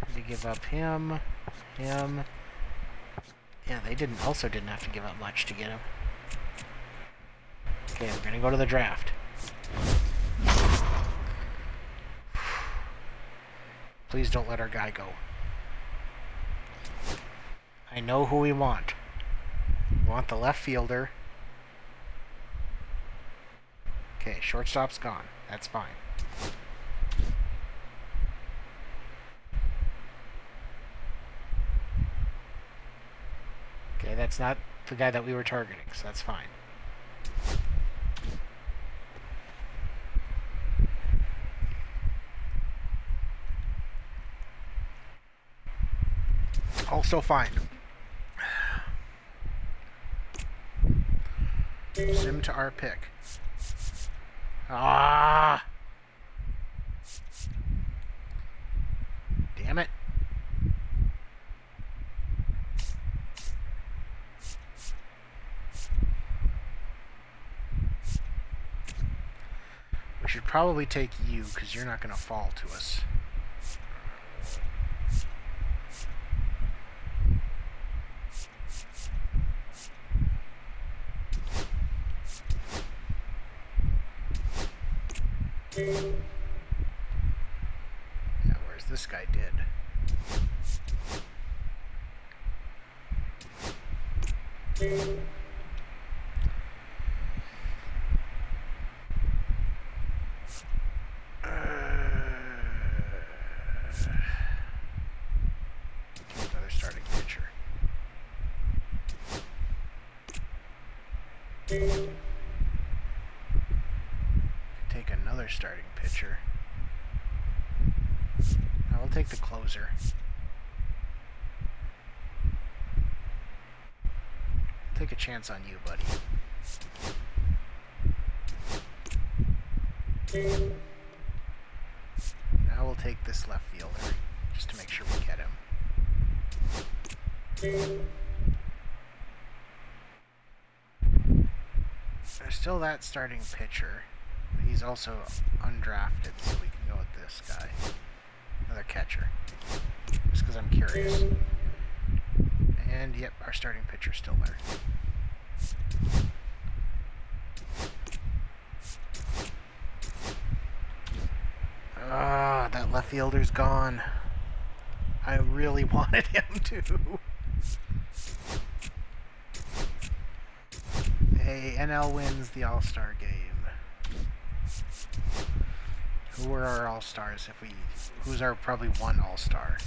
Had to give up him. Yeah, they didn't have to give up much to get him. Okay, we're gonna go to the draft. Please don't let our guy go. I know who we want. We want the left fielder. Okay, shortstop's gone. That's fine. Okay, that's not the guy that we were targeting, so that's fine. Also fine. Sim to our pick. Ah! Damn it. We should probably take you, because you're not going to fall to us. Yeah, where's this guy did? Another starting pitcher. Take another starting pitcher. I will take the closer. Take a chance on you, buddy. Now we'll take this left fielder, just to make sure we get him. There's still that starting pitcher. He's also undrafted, so we can go with this guy. Another catcher. Just because I'm curious. And, yep, our starting pitcher's still there. Ah, that left fielder's gone. I really wanted him to. Hey, NL wins the All-Star game. Who are our All-Stars who's our probably one All-Star?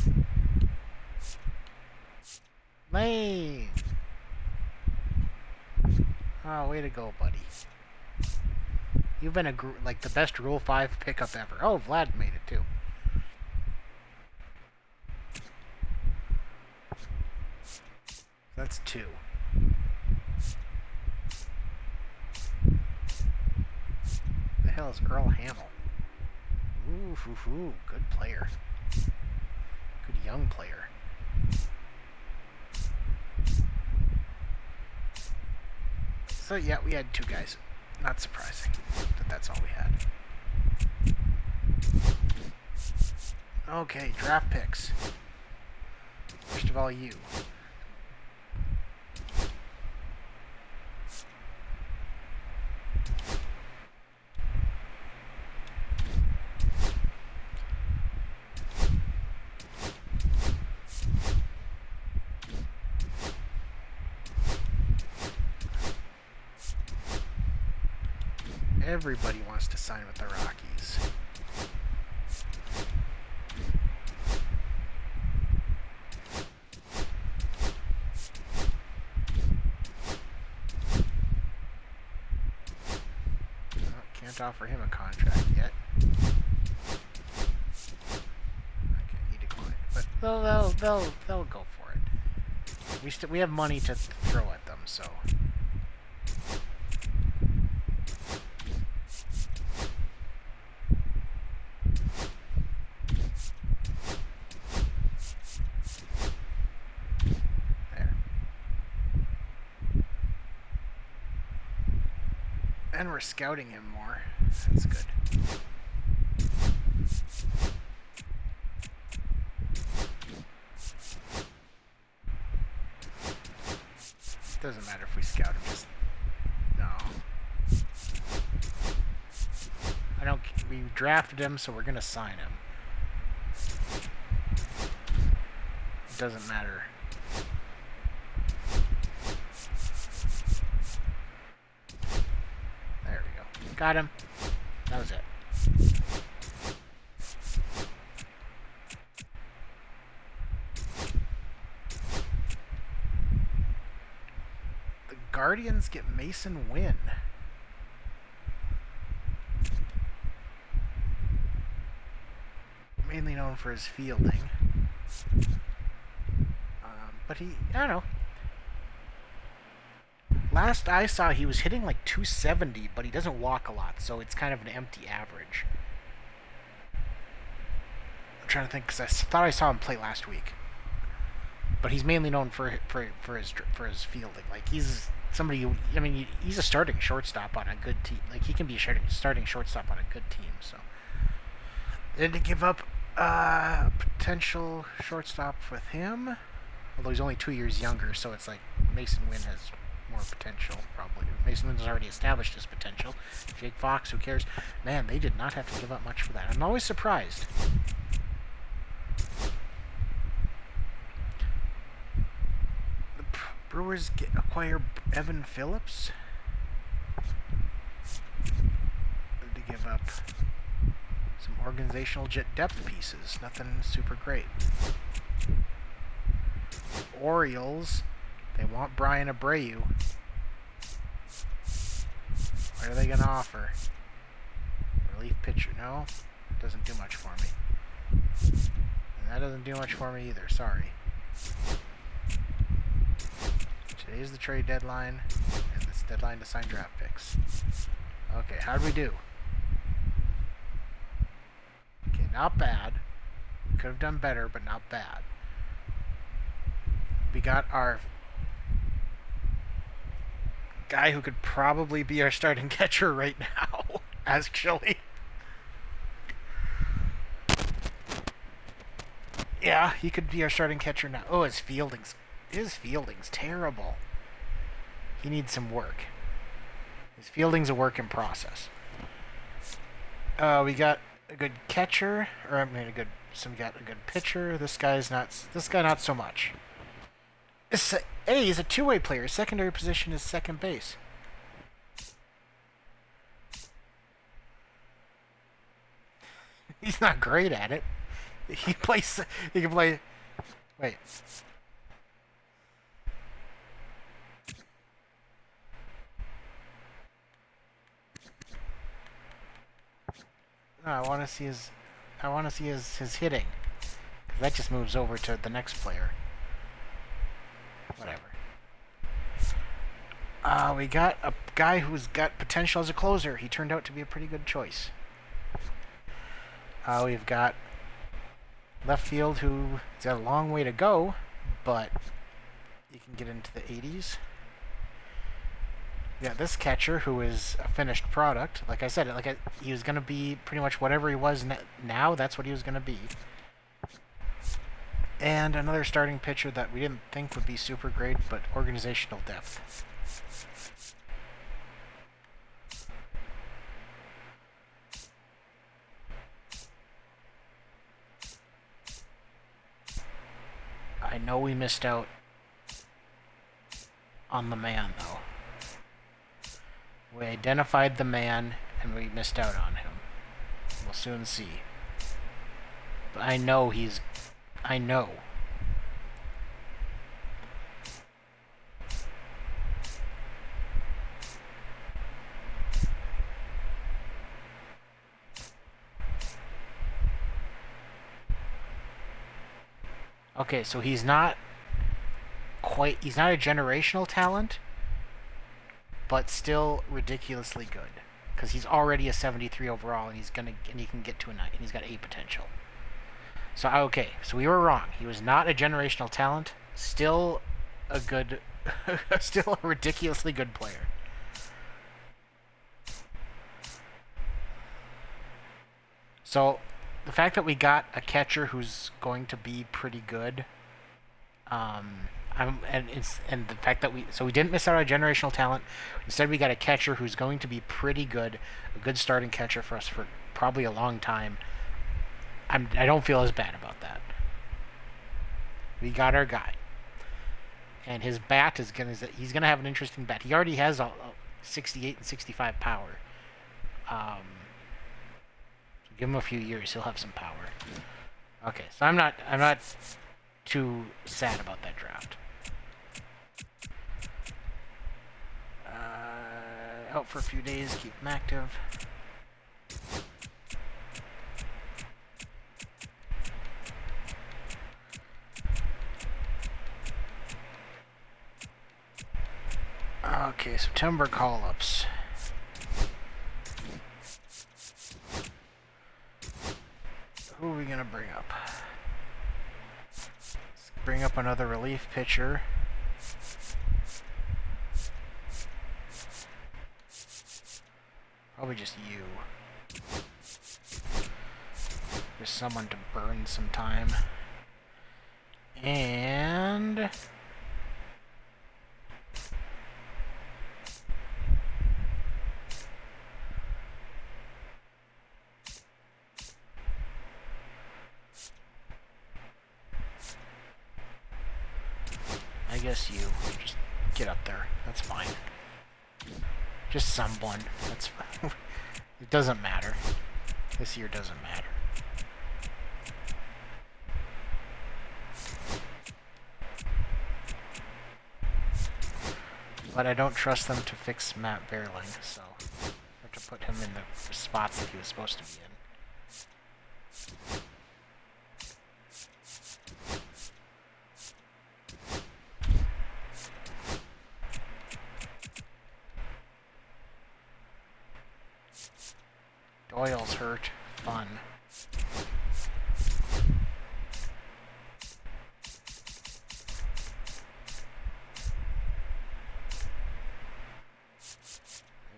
Lane! Oh, way to go, buddy. You've been like the best Rule 5 pickup ever. Oh, Vlad made it too. That's 2. The hell is Earl Hamill? Ooh, good player. Good young player. So yeah, we had 2 guys. Not surprising that that's all we had. Okay, draft picks. First of all, you. Everybody wants to sign with the Rockies. Oh, can't offer him a contract yet. Okay, he declined, but they'll go for it. We have money to throw at them, so. And we're scouting him more. That's good. Doesn't matter if we scout him, just... No. I don't... We drafted him, so we're gonna sign him. It doesn't matter. There we go. Got him. That was it. The Guardians get Mason Wynn. Mainly known for his fielding. But he, I don't know. Last I saw, he was hitting like 270, but he doesn't walk a lot, so it's kind of an empty average. I'm trying to think, because I thought I saw him play last week. But he's mainly known for his fielding. Like, he's somebody who, I mean, he's a starting shortstop on a good team. Like, he can be a starting shortstop on a good team, so. They didn't give up a potential shortstop with him. Although he's only 2 years younger, so it's like Mason Wynn has more potential, probably. Mason Wynn's already established his potential. Jake Fox, who cares? Man, they did not have to give up much for that. I'm always surprised. The Brewers acquire Evan Phillips. To give up some organizational depth pieces. Nothing super great. Orioles, they want Brian Abreu. What are they going to offer? Relief pitcher? No, doesn't do much for me. And that doesn't do much for me either, sorry. Today's the trade deadline, and it's deadline to sign draft picks. Okay, how'd we do? Okay, not bad. Could have done better, but not bad. We got our guy who could probably be our starting catcher right now, actually. Yeah, he could be our starting catcher now. Oh, his fielding's terrible. He needs some work. His fielding's a work in process. We got a good catcher, or I mean we got a good pitcher. This guy not so much. Hey, he's a two-way player. His secondary position is second base. He's not great at it. He can play. Wait. No, I want to see his hitting. 'Cause that just moves over to the next player. Whatever. We got a guy who's got potential as a closer. He turned out to be a pretty good choice. We've got left field who's got a long way to go, but he can get into the 80s. We got this catcher who is a finished product. Like I said, he was going to be pretty much whatever he was now. That's what he was going to be. And another starting pitcher that we didn't think would be super great, but organizational depth. I know we missed out on the man, though. We identified the man, and we missed out on him. We'll soon see. But I know. Okay, so he's not a generational talent, but still ridiculously good. Because he's already a 73 overall, and he can get to a 9, and he's got 8 potential. So, okay, so we were wrong. He was not a generational talent, still a ridiculously good player. So, the fact that we got a catcher who's going to be pretty good, and the fact that we didn't miss out on generational talent. Instead, we got a catcher who's going to be pretty good, a good starting catcher for us for probably a long time. I don't feel as bad about that. We got our guy, and his bat he's gonna have an interesting bat. He already has a 68 and 65 power. So give him a few years, he'll have some power. Okay, so I'm not too sad about that draft. Out for a few days, keep him active. Okay, September call-ups. Who are we gonna bring up? Let's bring up another relief pitcher. Probably just you. Just someone to burn some time. And I guess you just get up there. That's fine. Just someone. That's fine. It doesn't matter. This year doesn't matter. But I don't trust them to fix Matt Behrling, so I have to put him in the spots that he was supposed to be in. Doyle's hurt. Fun.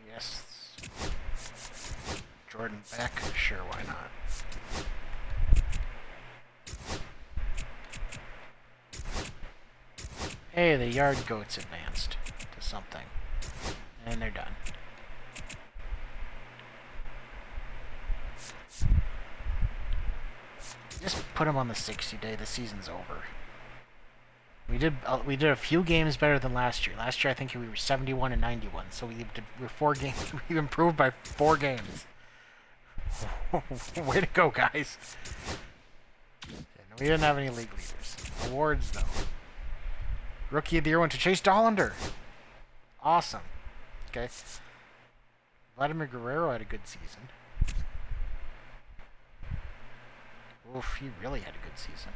Yes. Jordan Beck? Sure, why not? Hey, the yard goats advanced to something. And they're done. Just put him on the 60-day. The season's over. We did a few games better than last year. Last year, I think we were 71 and 91. So we're 4 games. We improved by 4 games. Way to go, guys! We didn't have any league leaders. Awards, though. Rookie of the Year went to Chase Dollander. Awesome. Okay. Vladimir Guerrero had a good season. Oof, he really had a good season.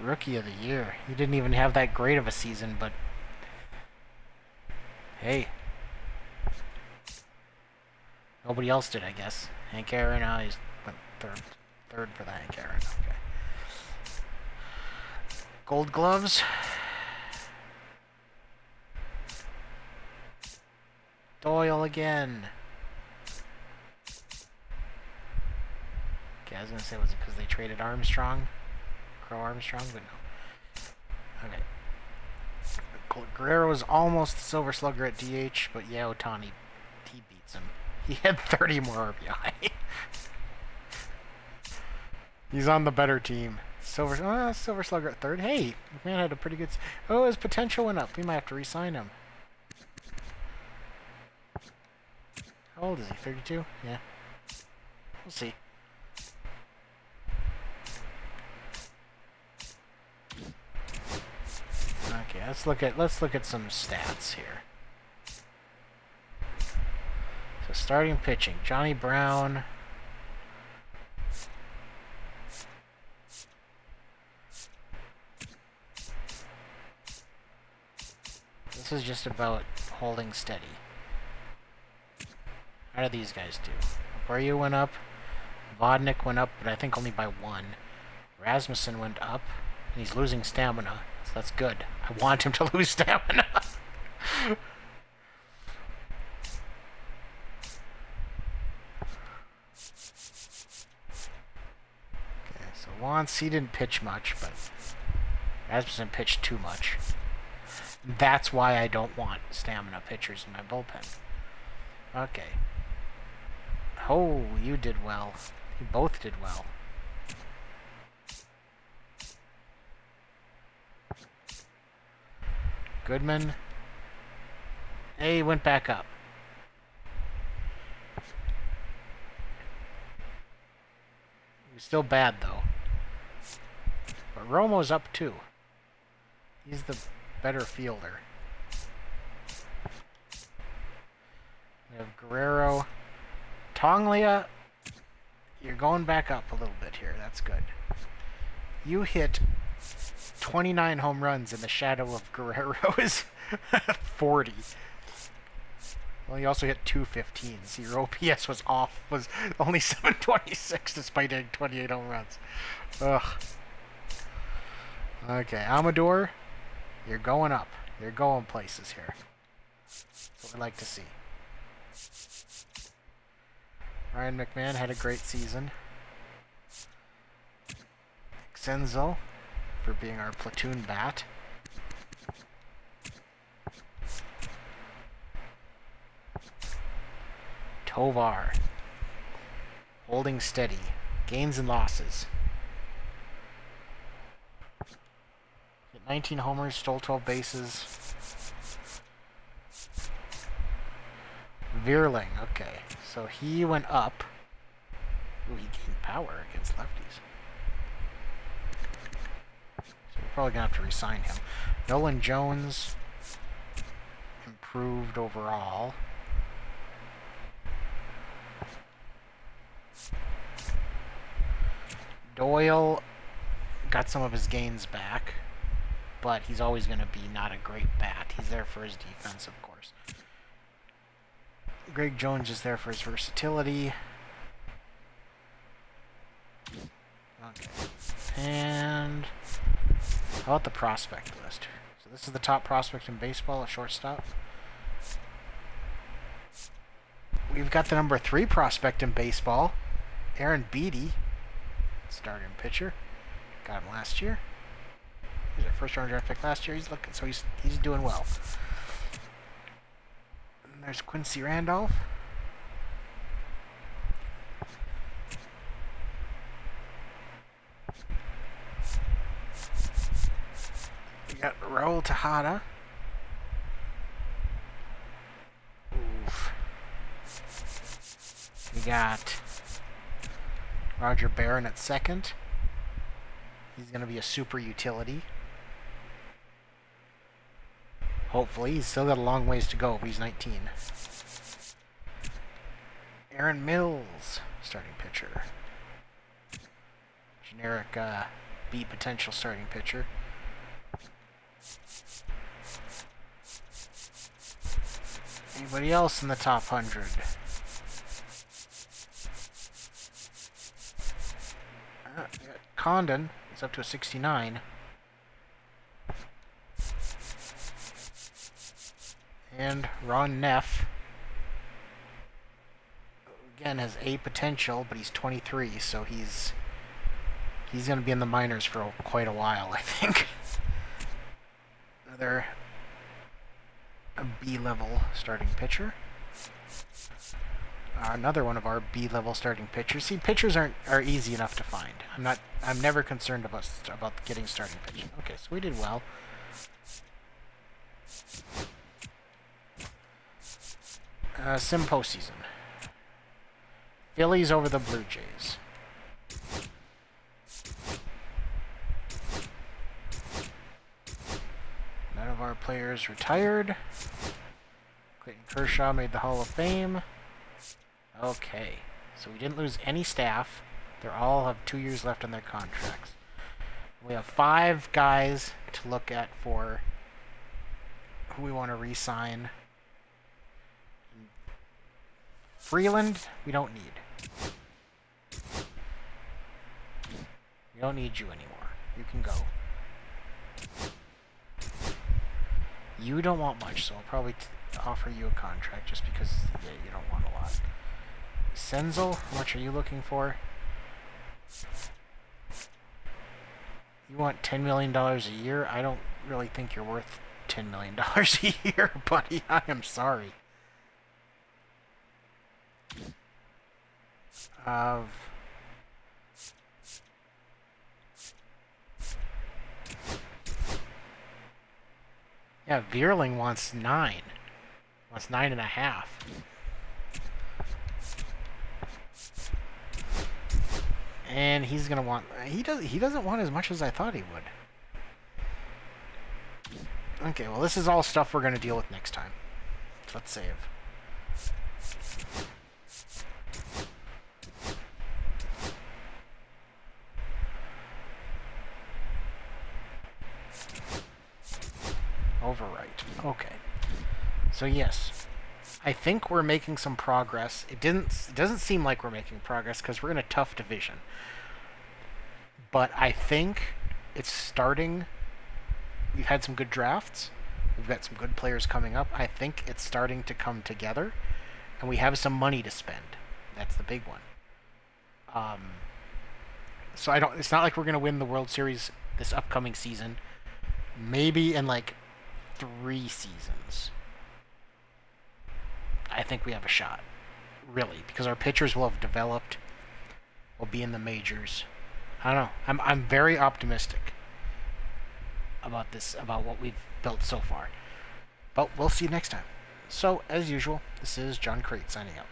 Rookie of the Year. He didn't even have that great of a season, but hey. Nobody else did, I guess. Hank Aaron, he's went third for the Hank Aaron. Okay. Gold Gloves. Doyle again. Okay, I was gonna say, was it because they traded Armstrong? Crow Armstrong, but no. Okay. Guerrero was almost the Silver Slugger at DH, but yeah, Ohtani, he beats him. He had 30 more RBI. He's on the better team. Silver Slugger at third. Hey, McMahon had a pretty good... Oh, his potential went up. We might have to re-sign him. How old is he? 32? Yeah. We'll see. Okay, let's look at some stats here. So starting pitching, Johnny Brown. This is just about holding steady. How do these guys do? Abreu went up. Vodnik went up, but I think only by 1. Rasmussen went up, and he's losing stamina. So that's good. I want him to lose stamina. Okay, so Wance, he didn't pitch much, but Rasmussen pitched too much. That's why I don't want stamina pitchers in my bullpen. Okay. Oh, you did well. You both did well. Goodman. Hey, he went back up. He was still bad, though. But Romo's up, too. He's the better fielder. We have Guerrero. Tonglia, you're going back up a little bit here. That's good. You hit 29 home runs in the shadow of Guerrero's 40. Well, you also hit 215. So your OPS was only 726 despite hitting 28 home runs. Ugh. Okay, Amador, you're going up. You're going places here. That's what we like to see. Ryan McMahon had a great season. Senzel for being our platoon bat. Tovar holding steady. Gains and losses. 19 homers, stole 12 bases. Vierling, okay. So he went up. Ooh, he gained power against lefties. So we're probably going to have to re-sign him. Nolan Jones improved overall. Doyle got some of his gains back, but he's always going to be not a great bat. He's there for his defense, of course. Greg Jones is there for his versatility. Okay. And how about the prospect list? So this is the top prospect in baseball, a shortstop. We've got the number 3 prospect in baseball, Aaron Beatty, starting pitcher. Got him last year. He was our first round draft pick last year. He's looking, so he's doing well. And there's Quincy Randolph. We got Raul Tejada. Oof. We got Roger Barron at second. He's going to be a super utility. Hopefully. He's still got a long ways to go, but he's 19. Aaron Mills, starting pitcher. Generic B potential starting pitcher. Anybody else in the top 100? Condon is up to a 69. And Ron Neff, again, has A potential, but he's 23, so he's going to be in the minors for quite a while, I think. Another B-level starting pitcher. Another one of our B-level starting pitchers. See, pitchers are easy enough to find. I'm never concerned about getting starting pitching. Okay, so we did well. Sim postseason. Phillies over the Blue Jays. None of our players retired. Clayton Kershaw made the Hall of Fame. Okay, so we didn't lose any staff. They all have 2 years left on their contracts. We have 5 guys to look at for who we want to re-sign. Freeland, we don't need. We don't need you anymore. You can go. You don't want much, so I'll probably offer you a contract just because, yeah, you don't want a lot. Senzel, how much are you looking for? You want $10 million a year? I don't really think you're worth $10 million a year, buddy. I am sorry. Yeah, Veerling wants 9. Wants 9.5. And he's gonna want. He doesn't want as much as I thought he would. Okay, well, this is all stuff we're gonna deal with next time. So let's save. Overwrite. Okay. So yes, I think we're making some progress. It doesn't seem like we're making progress because we're in a tough division. But I think it's starting. We've had some good drafts. We've got some good players coming up. I think it's starting to come together, and we have some money to spend. That's the big one. So I don't. It's not like we're gonna win the World Series this upcoming season. Maybe in like 3 seasons. I think we have a shot, really, because our pitchers will have developed. We'll be in the majors. I don't know. I'm very optimistic about this, about what we've built so far. But we'll see you next time. So, as usual, this is John Crate signing out.